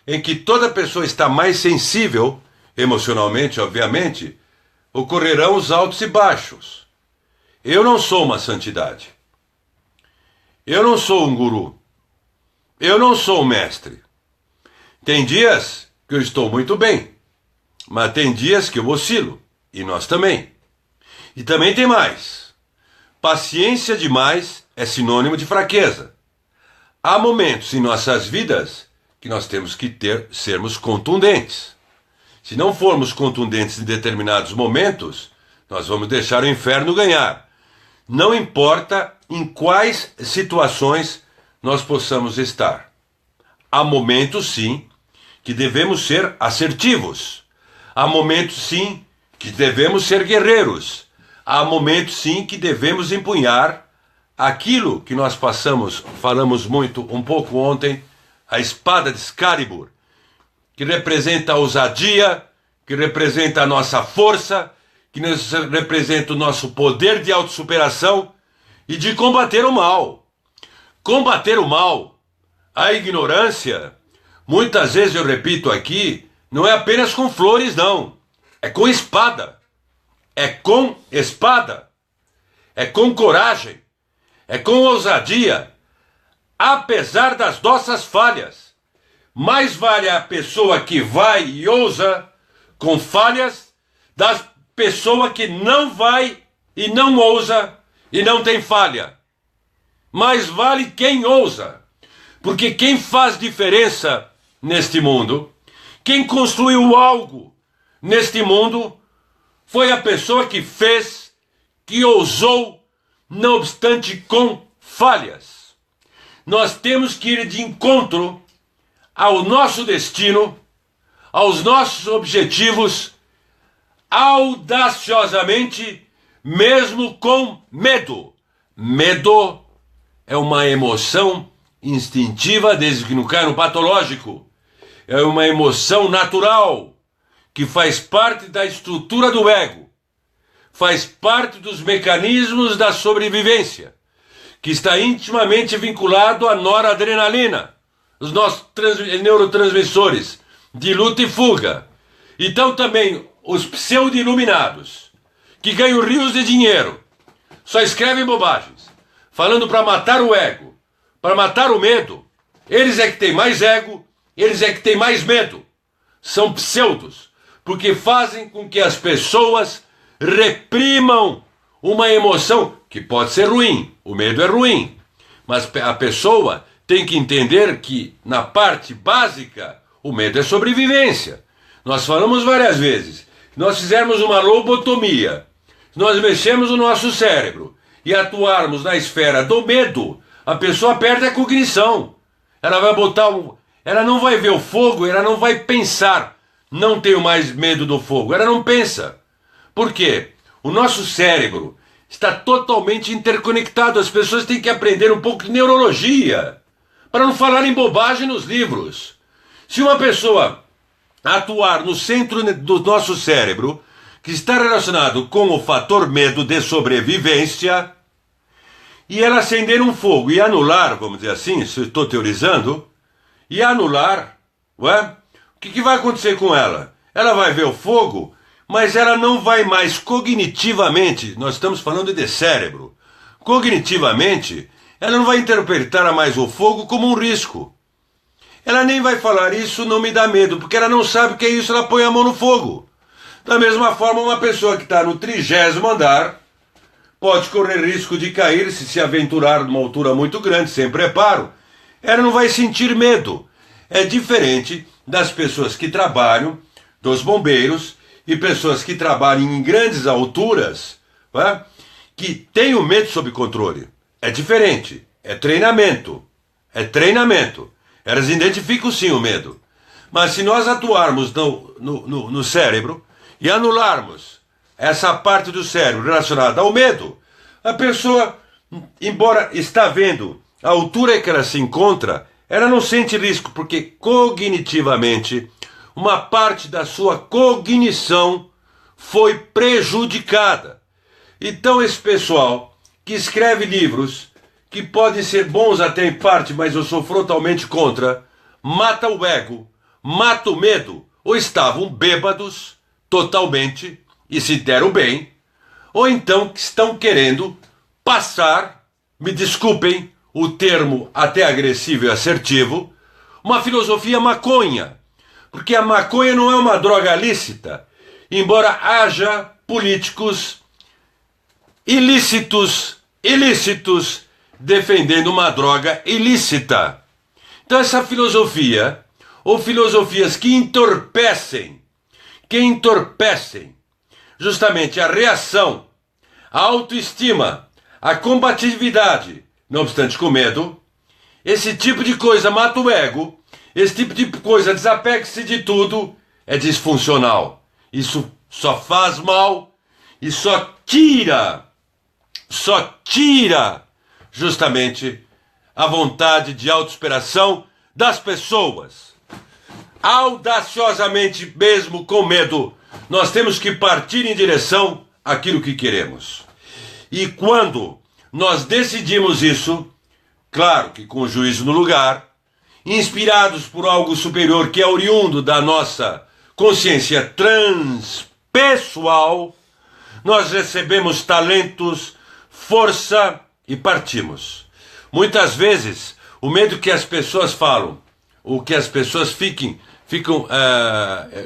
em que toda pessoa está mais sensível, emocionalmente, obviamente, ocorrerão os altos e baixos. Eu não sou uma santidade. Eu não sou um guru. Eu não sou um mestre. Tem dias que eu estou muito bem, mas tem dias que eu oscilo, e nós também. E também tem mais. Paciência demais é sinônimo de fraqueza. Há momentos em nossas vidas que nós temos que sermos contundentes. Se não formos contundentes em determinados momentos, nós vamos deixar o inferno ganhar. Não importa em quais situações nós possamos estar. Há momentos, sim, que devemos ser assertivos. Há momentos, sim, que devemos ser guerreiros. Há momentos, sim, que devemos empunhar aquilo que nós falamos muito um pouco ontem, a espada de Excalibur, que representa a ousadia, que representa a nossa força, que representa o nosso poder de autossuperação e de combater o mal. Combater o mal, a ignorância, muitas vezes eu repito aqui, não é apenas com flores, não. É com espada. É com espada. É com coragem. É com ousadia. Apesar das nossas falhas. Mais vale a pessoa que vai e ousa com falhas da pessoa que não vai e não ousa e não tem falha. Mais vale quem ousa. Porque quem faz diferença neste mundo, quem construiu algo neste mundo, foi a pessoa que fez, que ousou, não obstante com falhas. Nós temos que ir de encontro ao nosso destino, aos nossos objetivos, audaciosamente, mesmo com medo. Medo é uma emoção instintiva, desde que não cai no patológico. É uma emoção natural, que faz parte da estrutura do ego, faz parte dos mecanismos da sobrevivência, que está intimamente vinculado à noradrenalina, os nossos neurotransmissores de luta e fuga. Então também os pseudo-iluminados, que ganham rios de dinheiro, só escrevem bobagens, falando para matar o ego, para matar o medo. Eles é que têm mais ego, eles é que têm mais medo. São pseudos, porque fazem com que as pessoas reprimam uma emoção que pode ser ruim, o medo é ruim, mas a pessoa tem que entender que, na parte básica, o medo é sobrevivência. Nós falamos várias vezes, se nós fizermos uma lobotomia, se nós mexermos o nosso cérebro e atuarmos na esfera do medo, a pessoa perde a cognição. Ela vai ela não vai ver o fogo, ela não vai pensar. Não tenho mais medo do fogo. Ela não pensa. Por quê? O nosso cérebro está totalmente interconectado. As pessoas têm que aprender um pouco de neurologia para não falar em bobagem nos livros. Se uma pessoa atuar no centro do nosso cérebro, que está relacionado com o fator medo de sobrevivência, e ela acender um fogo e anular, vamos dizer assim, se eu estou teorizando, e anular, ué, o que vai acontecer com ela? Ela vai ver o fogo, mas ela não vai mais cognitivamente, nós estamos falando de cérebro, cognitivamente, ela não vai interpretar mais o fogo como um risco. Ela nem vai falar, isso não me dá medo, porque ela não sabe o que é isso, ela põe a mão no fogo. Da mesma forma, uma pessoa que está no 30º andar pode correr risco de cair se aventurar numa altura muito grande, sem preparo. Ela não vai sentir medo. É diferente das pessoas que trabalham, dos bombeiros, e pessoas que trabalham em grandes alturas, né, que têm o medo sob controle. É diferente. É treinamento. É treinamento. Elas identificam sim o medo. Mas se nós atuarmos no cérebro e anularmos essa parte do cérebro relacionada ao medo, a pessoa, embora está vendo a altura em que ela se encontra, ela não sente risco, porque cognitivamente uma parte da sua cognição foi prejudicada. Então esse pessoal que escreve livros, que podem ser bons até em parte, mas eu sou frontalmente contra, mata o ego, mata o medo, ou estavam bêbados totalmente e se deram bem, ou então que estão querendo passar, me desculpem o termo até agressivo e assertivo, uma filosofia maconha. Porque a maconha não é uma droga lícita, embora haja políticos ilícitos defendendo uma droga ilícita. Então essa filosofia, ou filosofias que entorpecem justamente a reação, a autoestima, a combatividade, não obstante com medo, esse tipo de coisa mata o ego, esse tipo de coisa desapegue-se de tudo, é disfuncional. Isso só faz mal e só tira justamente a vontade de autossuperação das pessoas. Audaciosamente, mesmo com medo, nós temos que partir em direção àquilo que queremos. E quando nós decidimos isso, claro que com o juízo no lugar, inspirados por algo superior que é oriundo da nossa consciência transpessoal, nós recebemos talentos, força e partimos. Muitas vezes, o medo que as pessoas falam, o que as pessoas ficam...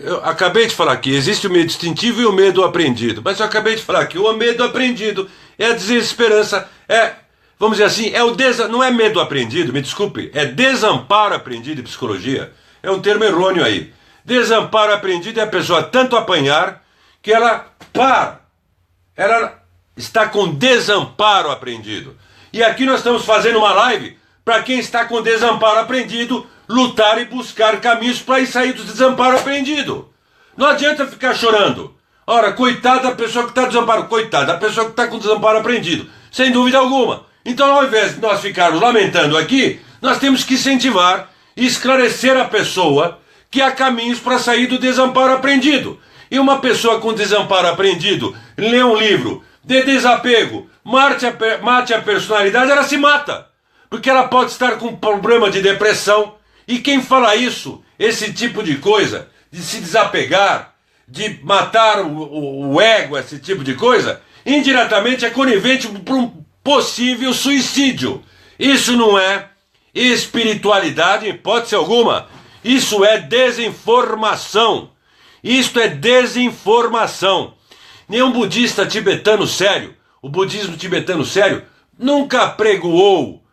eu acabei de falar aqui, existe o medo instintivo e o medo aprendido, mas eu acabei de falar que o medo aprendido é a desesperança, vamos dizer assim, não é medo aprendido, me desculpe, é desamparo aprendido em psicologia, é um termo errôneo aí. Desamparo aprendido é a pessoa tanto apanhar que ela está com desamparo aprendido. E aqui nós estamos fazendo uma live para quem está com desamparo aprendido lutar e buscar caminhos para sair do desamparo aprendido. Não adianta ficar chorando. Ora, coitada da pessoa que está desamparo, coitada da pessoa que está com desamparo aprendido, sem dúvida alguma. Então, ao invés de nós ficarmos lamentando aqui, nós temos que incentivar e esclarecer a pessoa que há caminhos para sair do desamparo aprendido. E uma pessoa com desamparo aprendido, lê um livro de desapego, mate a personalidade, ela se mata. Porque ela pode estar com problema de depressão. E quem fala isso, esse tipo de coisa, de se desapegar, de matar o ego, esse tipo de coisa, indiretamente é conivente para um possível suicídio. Isso não é espiritualidade em hipótese alguma. Isso é desinformação. Isto é desinformação. Nenhum budista tibetano sério, o budismo tibetano sério, nunca apregoou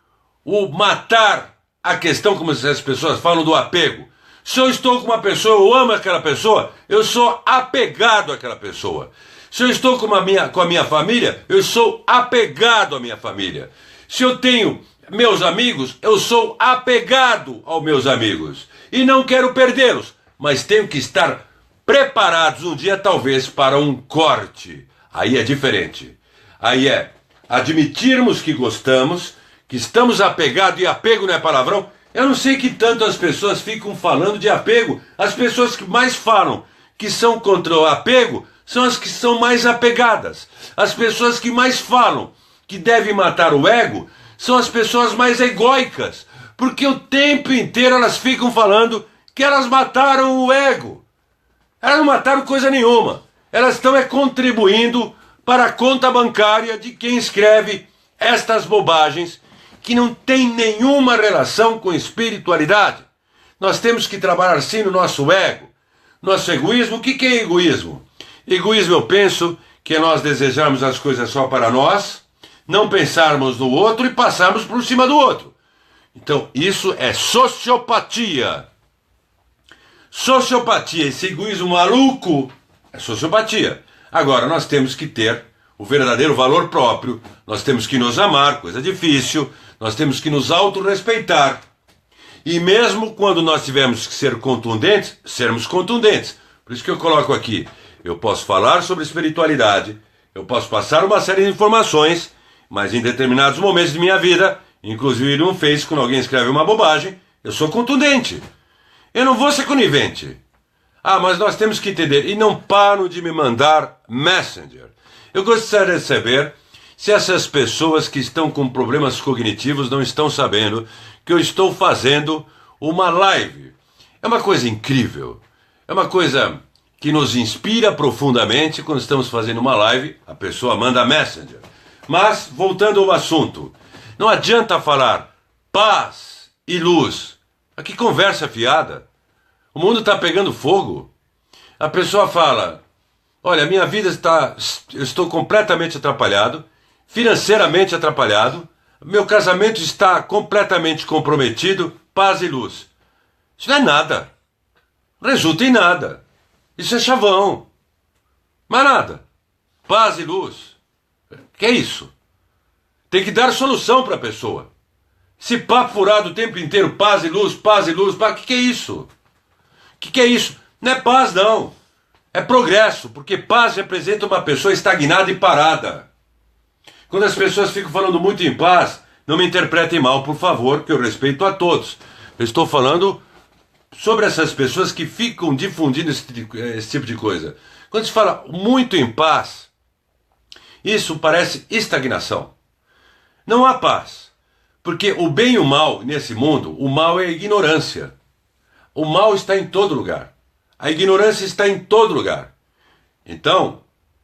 o matar a questão, como as pessoas falam, do apego. Se eu estou com uma pessoa, eu amo aquela pessoa, eu sou apegado àquela pessoa. Se eu estou com a minha família, eu sou apegado à minha família. Se eu tenho meus amigos, eu sou apegado aos meus amigos. E não quero perdê-los, mas tenho que estar preparados um dia, talvez, para um corte. Aí é diferente. Aí é admitirmos que gostamos, que estamos apegados, e apego não é palavrão. Eu não sei que tanto as pessoas ficam falando de apego. As pessoas que mais falam que são contra o apego são as que são mais apegadas. As pessoas que mais falam que devem matar o ego são as pessoas mais egóicas. Porque o tempo inteiro elas ficam falando que elas mataram o ego. Elas não mataram coisa nenhuma. Elas estão contribuindo para a conta bancária de quem escreve estas bobagens que não tem nenhuma relação com espiritualidade. Nós temos que trabalhar sim no nosso ego, nosso egoísmo. O que é egoísmo? Egoísmo, eu penso, que é nós desejarmos as coisas só para nós, não pensarmos no outro e passarmos por cima do outro. Então, isso é sociopatia. Sociopatia, esse egoísmo maluco, é sociopatia. Agora, nós temos que ter o verdadeiro valor próprio, nós temos que nos amar, coisa difícil, nós temos que nos autorrespeitar. E mesmo quando nós tivermos que ser contundentes, sermos contundentes. Por isso que eu coloco aqui, eu posso falar sobre espiritualidade, eu posso passar uma série de informações, mas em determinados momentos de minha vida, inclusive no Face, quando alguém escreve uma bobagem, eu sou contundente. Eu não vou ser conivente. Ah, mas nós temos que entender, e não paro de me mandar Messenger. Eu gostaria de saber se essas pessoas que estão com problemas cognitivos não estão sabendo que eu estou fazendo uma live. É uma coisa incrível. É uma coisa que nos inspira profundamente quando estamos fazendo uma live. A pessoa manda Messenger. Mas, voltando ao assunto, não adianta falar paz e luz. Que conversa fiada. O mundo está pegando fogo. A pessoa fala, olha, minha vida eu estou completamente atrapalhado, financeiramente atrapalhado, meu casamento está completamente comprometido, paz e luz. Isso não é nada. Não resulta em nada. Isso é chavão. Mas nada. Paz e luz. Que é isso? Tem que dar solução para a pessoa. Esse papo furado o tempo inteiro, paz e luz, paz e luz, o que é isso? O que é isso? Não é paz, não. É progresso, porque paz representa uma pessoa estagnada e parada. Quando as pessoas ficam falando muito em paz, não me interpretem mal, por favor, que eu respeito a todos. Eu estou falando sobre essas pessoas que ficam difundindo esse tipo de coisa. Quando se fala muito em paz, isso parece estagnação. Não há paz. Porque o bem e o mal nesse mundo, o mal é a ignorância. O mal está em todo lugar. A ignorância está em todo lugar. Então,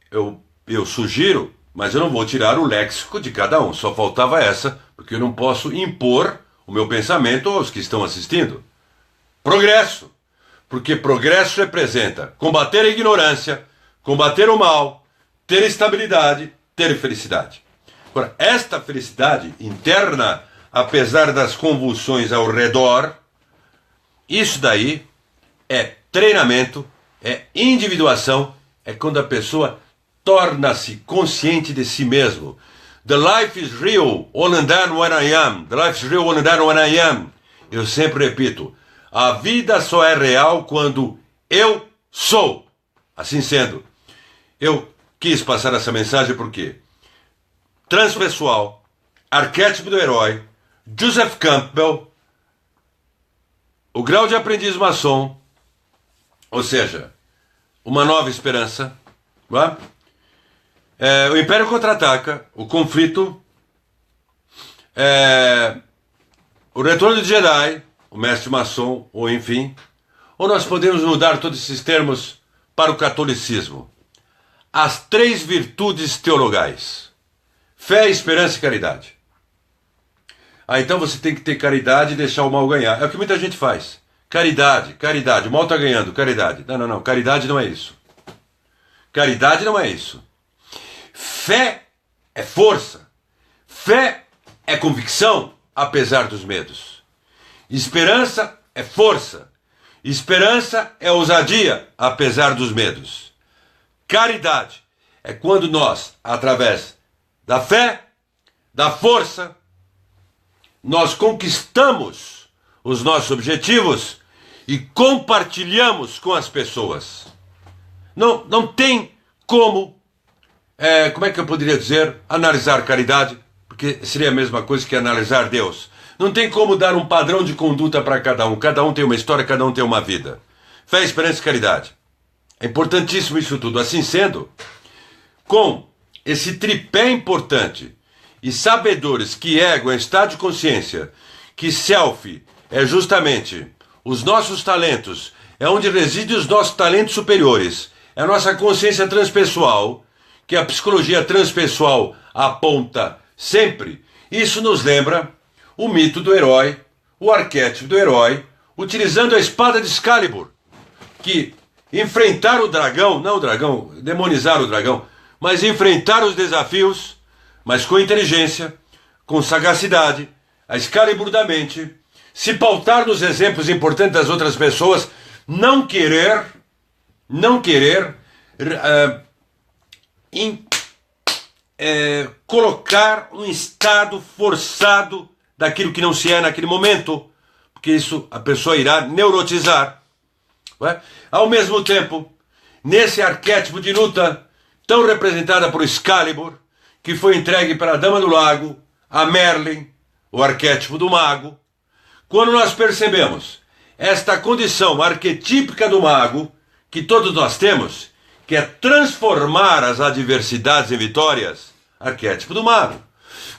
eu sugiro, mas eu não vou tirar o léxico de cada um. Só faltava essa, porque eu não posso impor o meu pensamento aos que estão assistindo. Progresso. Porque progresso representa combater a ignorância, combater o mal, ter estabilidade, ter felicidade. Agora, esta felicidade interna, apesar das convulsões ao redor, isso daí é treinamento, é individuação, é quando a pessoa torna-se consciente de si mesmo. The life is real, all and done when I am. The life is real, all and done when I am. Eu sempre repito, a vida só é real quando eu sou. Assim sendo, eu quis passar essa mensagem porque transpessoal, arquétipo do herói, Joseph Campbell, o grau de aprendiz maçom, ou seja, uma nova esperança, o Império Contra-Ataca, o conflito, o retorno de Jedi, o mestre maçom, ou enfim, ou nós podemos mudar todos esses termos para o catolicismo. As 3 virtudes teologais: fé, esperança e caridade. Então você tem que ter caridade e deixar o mal ganhar. É o que muita gente faz. Caridade, caridade, o mal está ganhando, caridade. Não, caridade não é isso. Caridade não é isso. Fé é força. Fé é convicção, apesar dos medos. Esperança é força. Esperança é ousadia, apesar dos medos. Caridade é quando nós, através da fé, da força, nós conquistamos os nossos objetivos e compartilhamos com as pessoas. Não tem como é que eu poderia dizer, analisar caridade, porque seria a mesma coisa que analisar Deus. Não tem como dar um padrão de conduta para cada um tem uma história, cada um tem uma vida. Fé, esperança e caridade. É importantíssimo isso tudo. Assim sendo, com esse tripé importante, e sabedores que ego é estado de consciência, que self é justamente os nossos talentos, é onde residem os nossos talentos superiores, é a nossa consciência transpessoal, que a psicologia transpessoal aponta sempre. Isso nos lembra o mito do herói, o arquétipo do herói, utilizando a espada de Excalibur, que enfrentar o dragão, não o dragão, demonizar o dragão, mas enfrentar os desafios, mas com inteligência, com sagacidade, a Excalibur da mente, se pautar nos exemplos importantes das outras pessoas, não querer colocar um estado forçado daquilo que não se é naquele momento, porque isso a pessoa irá neurotizar. Não é? Ao mesmo tempo, nesse arquétipo de luta, tão representada por Excalibur, que foi entregue para a Dama do Lago, a Merlin, o arquétipo do mago, quando nós percebemos esta condição arquetípica do mago, que todos nós temos, que é transformar as adversidades em vitórias, arquétipo do mago.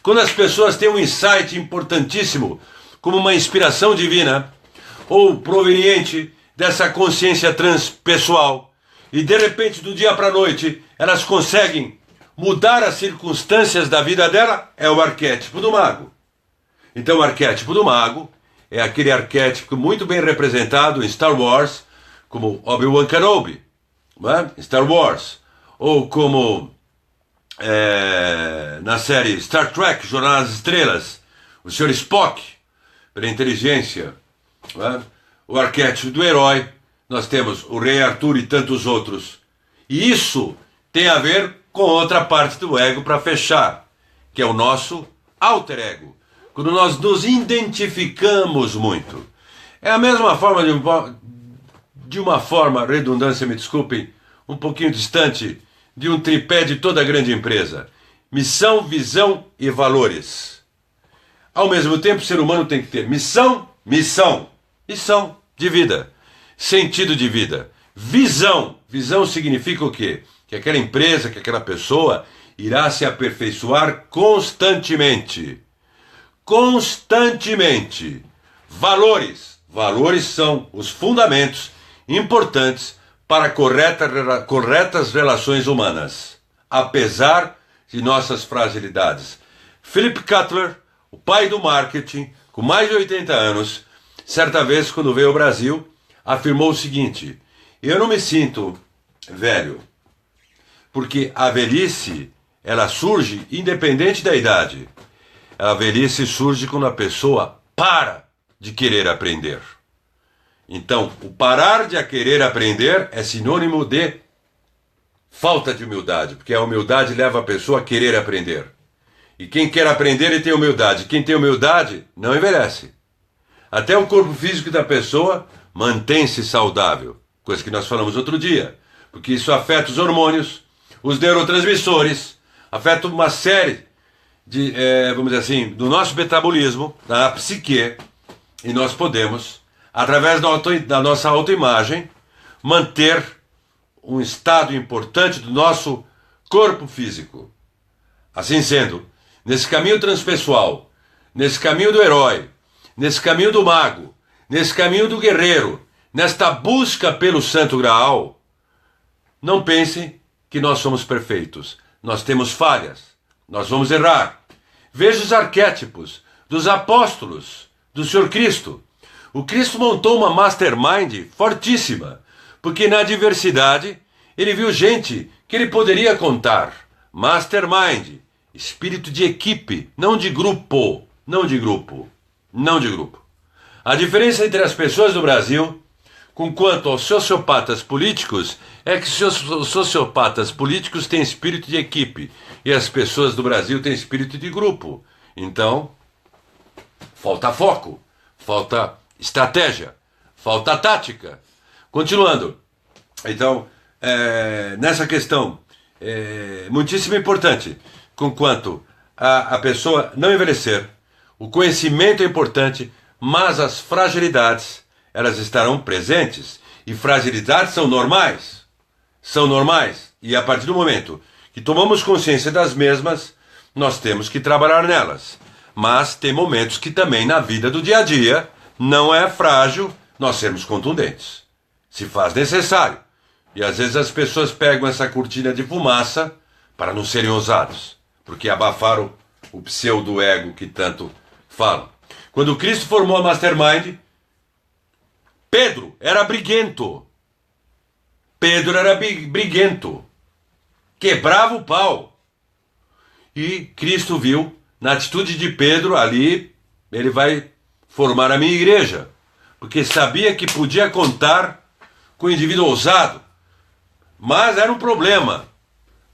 Quando as pessoas têm um insight importantíssimo, como uma inspiração divina, ou proveniente dessa consciência transpessoal, e de repente, do dia para a noite, elas conseguem mudar as circunstâncias da vida dela, é o arquétipo do mago. Então o arquétipo do mago é aquele arquétipo muito bem representado em Star Wars, como Obi-Wan Kenobi, não é? Star Wars, ou como na série Star Trek, Jornada nas Estrelas, o Sr. Spock, pela inteligência, não é? O arquétipo do herói, nós temos o Rei Arthur e tantos outros. E isso tem a ver com outra parte do ego para fechar, que é o nosso alter ego. Quando nós nos identificamos muito. É a mesma forma, de uma forma, redundância, me desculpem, um pouquinho distante, de um tripé de toda grande empresa. Missão, visão e valores. Ao mesmo tempo, o ser humano tem que ter missão de vida. Sentido de vida. Visão. Visão significa o quê? Que aquela empresa, que aquela pessoa irá se aperfeiçoar constantemente. Constantemente. Valores. Valores são os fundamentos importantes para corretas relações humanas, apesar de nossas fragilidades. Philip Kotler, o pai do marketing, com mais de 80 anos, certa vez, quando veio ao Brasil, afirmou o seguinte: eu não me sinto velho, porque a velhice, ela surge independente da idade. A velhice surge quando a pessoa para de querer aprender. Então, o parar de querer aprender é sinônimo de falta de humildade, porque a humildade leva a pessoa a querer aprender. E quem quer aprender, ele tem humildade. Quem tem humildade, não envelhece. Até o corpo físico da pessoa mantém-se saudável, coisa que nós falamos outro dia, porque isso afeta os hormônios, os neurotransmissores, afeta uma série de, vamos dizer assim, do nosso metabolismo, da psique, e nós podemos, através da nossa autoimagem, manter um estado importante do nosso corpo físico. Assim sendo, nesse caminho transpessoal, nesse caminho do herói, nesse caminho do mago, nesse caminho do guerreiro, nesta busca pelo Santo Graal, não pensem que nós somos perfeitos. Nós temos falhas, nós vamos errar. Veja os arquétipos dos apóstolos do Senhor Cristo. O Cristo montou uma mastermind fortíssima, porque na adversidade ele viu gente que ele poderia contar. Mastermind. espírito de equipe, não de grupo, não de grupo, não de grupo. A diferença entre as pessoas do Brasil, com quanto aos sociopatas políticos, é que os sociopatas políticos têm espírito de equipe e as pessoas do Brasil têm espírito de grupo. Então, falta foco, falta estratégia, falta tática. Continuando, então, nessa questão, muitíssimo importante, conquanto a pessoa não envelhecer, o conhecimento é importante, mas as fragilidades, elas estarão presentes, e fragilidades são normais, e a partir do momento que tomamos consciência das mesmas, nós temos que trabalhar nelas. Mas tem momentos que também na vida do dia a dia não é frágil nós sermos contundentes. Se faz necessário. E às vezes as pessoas pegam essa cortina de fumaça para não serem ousados, porque abafaram o pseudo-ego que tanto falam. Quando Cristo formou a Mastermind, Pedro era briguento. Quebrava o pau. E Cristo viu, na atitude de Pedro, ali, ele vai formar a minha igreja. Porque sabia que podia contar com um indivíduo ousado. Mas era um problema.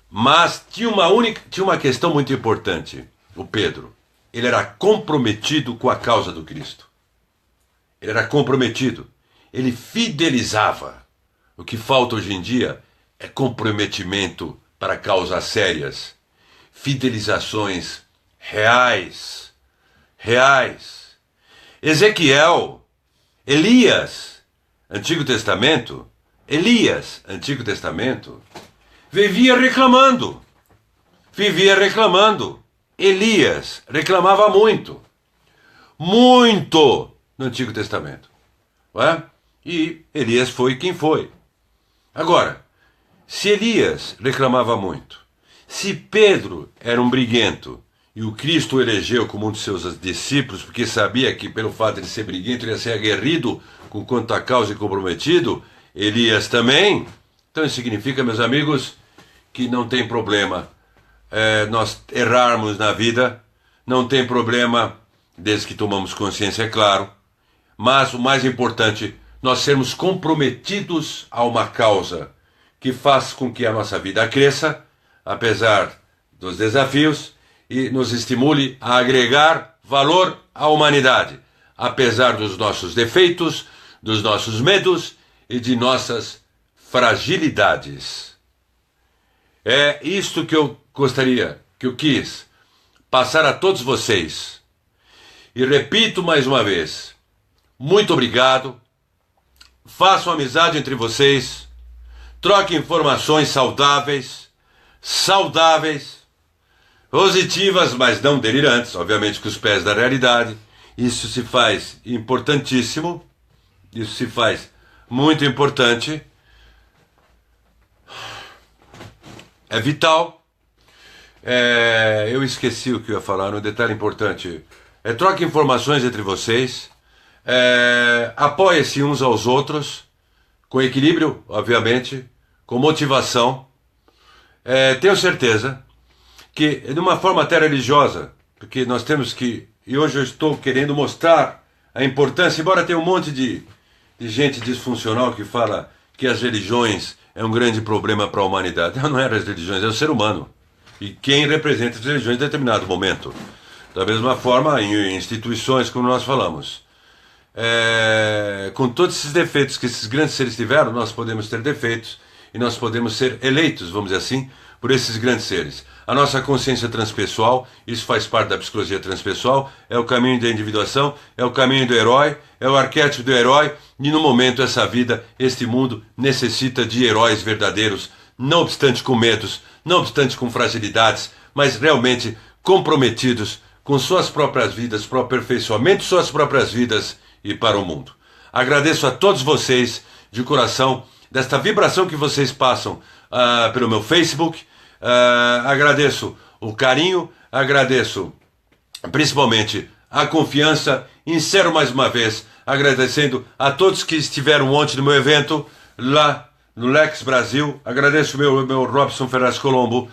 Mas tinha uma questão muito importante. O Pedro, ele era comprometido com a causa do Cristo. Ele era comprometido. Ele fidelizava. O que falta hoje em dia é comprometimento para causas sérias. Fidelizações reais. Ezequiel, Elias, Antigo Testamento, vivia reclamando. Elias reclamava muito no Antigo Testamento. Não é? E Elias foi quem foi. Agora, se Elias reclamava muito, se Pedro era um briguento, e o Cristo o elegeu como um de seus discípulos, porque sabia que pelo fato de ser briguento ele ia ser aguerrido com quanto a causa e comprometido, Elias também. Então isso significa, meus amigos, que não tem problema nós errarmos na vida, não tem problema desde que tomamos consciência, é claro, mas o mais importante, nós sermos comprometidos a uma causa que faz com que a nossa vida cresça, apesar dos desafios, e nos estimule a agregar valor à humanidade, apesar dos nossos defeitos, dos nossos medos e de nossas fragilidades. É isto que eu gostaria, que eu quis passar a todos vocês. E repito mais uma vez, muito obrigado, façam amizade entre vocês, troquem informações saudáveis, positivas, mas não delirantes, obviamente com os pés da realidade. Isso se faz importantíssimo, isso se faz muito importante, é vital. Eu esqueci o que eu ia falar, um detalhe importante. Troque informações entre vocês, apoie-se uns aos outros, com equilíbrio, obviamente, com motivação. Tenho certeza que, de uma forma até religiosa, porque nós temos que, e hoje eu estou querendo mostrar a importância, embora tenha um monte de gente disfuncional que fala que as religiões é um grande problema para a humanidade. Não é as religiões, é o ser humano. E quem representa as religiões em determinado momento. Da mesma forma, em instituições, como nós falamos. Com todos esses defeitos que esses grandes seres tiveram, nós podemos ter defeitos e nós podemos ser eleitos, vamos dizer assim, por esses grandes seres. A nossa consciência transpessoal, isso faz parte da psicologia transpessoal, é o caminho da individuação, é o caminho do herói, é o arquétipo do herói, e no momento essa vida, este mundo necessita de heróis verdadeiros, não obstante com medos, não obstante com fragilidades, mas realmente comprometidos com suas próprias vidas, para o aperfeiçoamento de suas próprias vidas e para o mundo. Agradeço a todos vocês, de coração, desta vibração que vocês passam pelo meu Facebook. Agradeço o carinho, agradeço principalmente a confiança. Encerro mais uma vez agradecendo a todos que estiveram ontem no meu evento lá no Lex Brasil. Agradeço meu Robson Ferraz Colombo.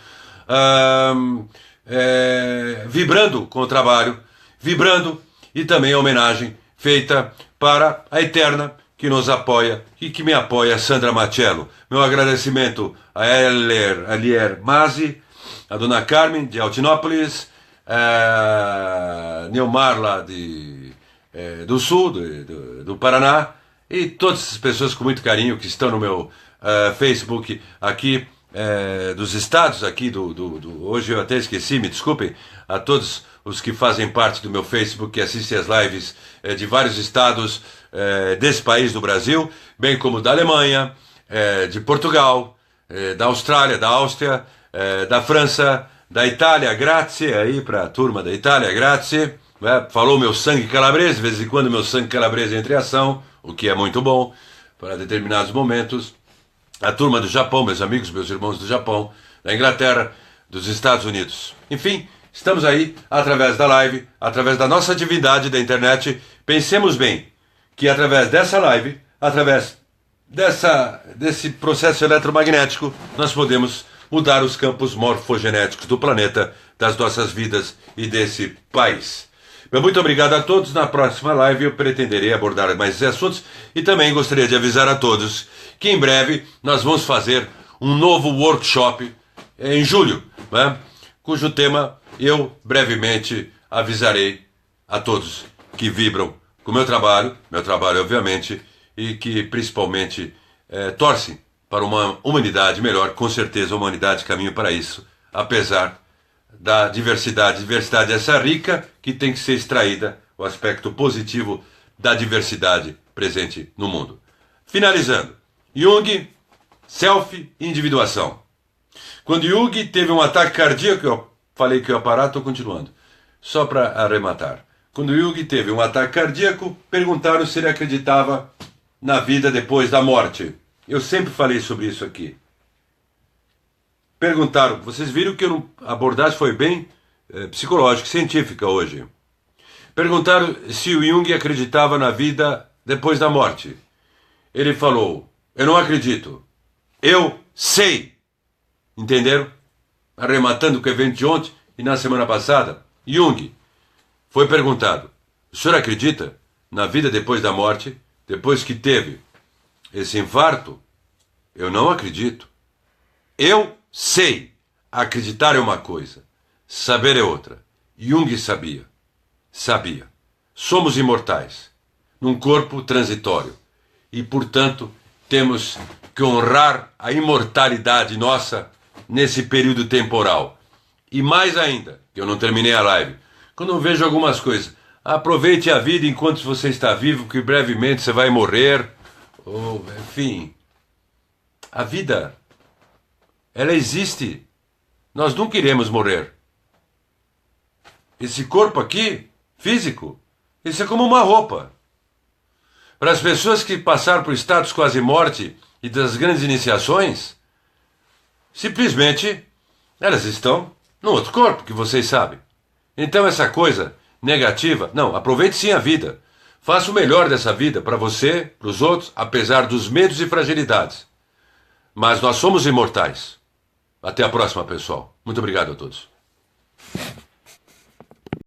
vibrando com o trabalho, vibrando, e também a homenagem feita para a eterna que nos apoia e que me apoia, Sandra Machello. Meu agradecimento a Elier Masi, a Dona Carmen de Altinópolis, a Neomar lá do Sul, do Paraná, e todas as pessoas com muito carinho que estão no meu Facebook aqui, dos estados aqui hoje eu até esqueci, me desculpem, a todos os que fazem parte do meu Facebook, que assistem as lives de vários estados desse país do Brasil, bem como da Alemanha, de Portugal, da Austrália, da Áustria, da França, da Itália, grazie, aí para a turma da Itália, grazie, falou meu sangue calabrese, de vez em quando meu sangue calabrese entra em ação, o que é muito bom para determinados momentos. A turma do Japão, meus amigos, meus irmãos do Japão, da Inglaterra, dos Estados Unidos. Enfim, estamos aí através da live, através da nossa atividade da internet. Pensemos bem que através dessa live, através desse processo eletromagnético, nós podemos mudar os campos morfogenéticos do planeta, das nossas vidas e desse país. Muito obrigado a todos. Na próxima live eu pretenderei abordar mais esses assuntos e também gostaria de avisar a todos que em breve nós vamos fazer um novo workshop em julho, né, cujo tema eu brevemente avisarei a todos que vibram com o meu trabalho obviamente, e que principalmente torcem para uma humanidade melhor. Com certeza a humanidade caminha para isso, apesar da diversidade. Diversidade essa rica que tem que ser extraída, o aspecto positivo da diversidade presente no mundo. Finalizando, Jung, self-individuação. Quando Jung teve um ataque cardíaco, eu falei que eu ia parar, estou continuando, só para arrematar. Quando Jung teve um ataque cardíaco, perguntaram se ele acreditava na vida depois da morte. Eu sempre falei sobre isso aqui. Perguntaram, vocês viram que a abordagem foi bem psicológica, científica hoje. Perguntaram se o Jung acreditava na vida depois da morte. Ele falou, eu não acredito, eu sei. Entenderam? Arrematando com o evento de ontem e na semana passada, Jung foi perguntado, o senhor acredita na vida depois da morte, depois que teve esse infarto? Eu não acredito. Eu sei. Acreditar é uma coisa, saber é outra. Jung sabia. Somos imortais, num corpo transitório. E, portanto, temos que honrar a imortalidade nossa nesse período temporal. E mais ainda, que eu não terminei a live, quando eu vejo algumas coisas, aproveite a vida enquanto você está vivo, que brevemente você vai morrer, ou, enfim, a vida, ela existe, nós não queremos morrer. Esse corpo aqui, físico, isso é como uma roupa. Para as pessoas que passaram por estados quase morte e das grandes iniciações, simplesmente elas estão no outro corpo, que vocês sabem. Então essa coisa negativa, não, aproveite sim a vida. Faça o melhor dessa vida para você, para os outros, apesar dos medos e fragilidades. Mas nós somos imortais. Até a próxima, pessoal. Muito obrigado a todos.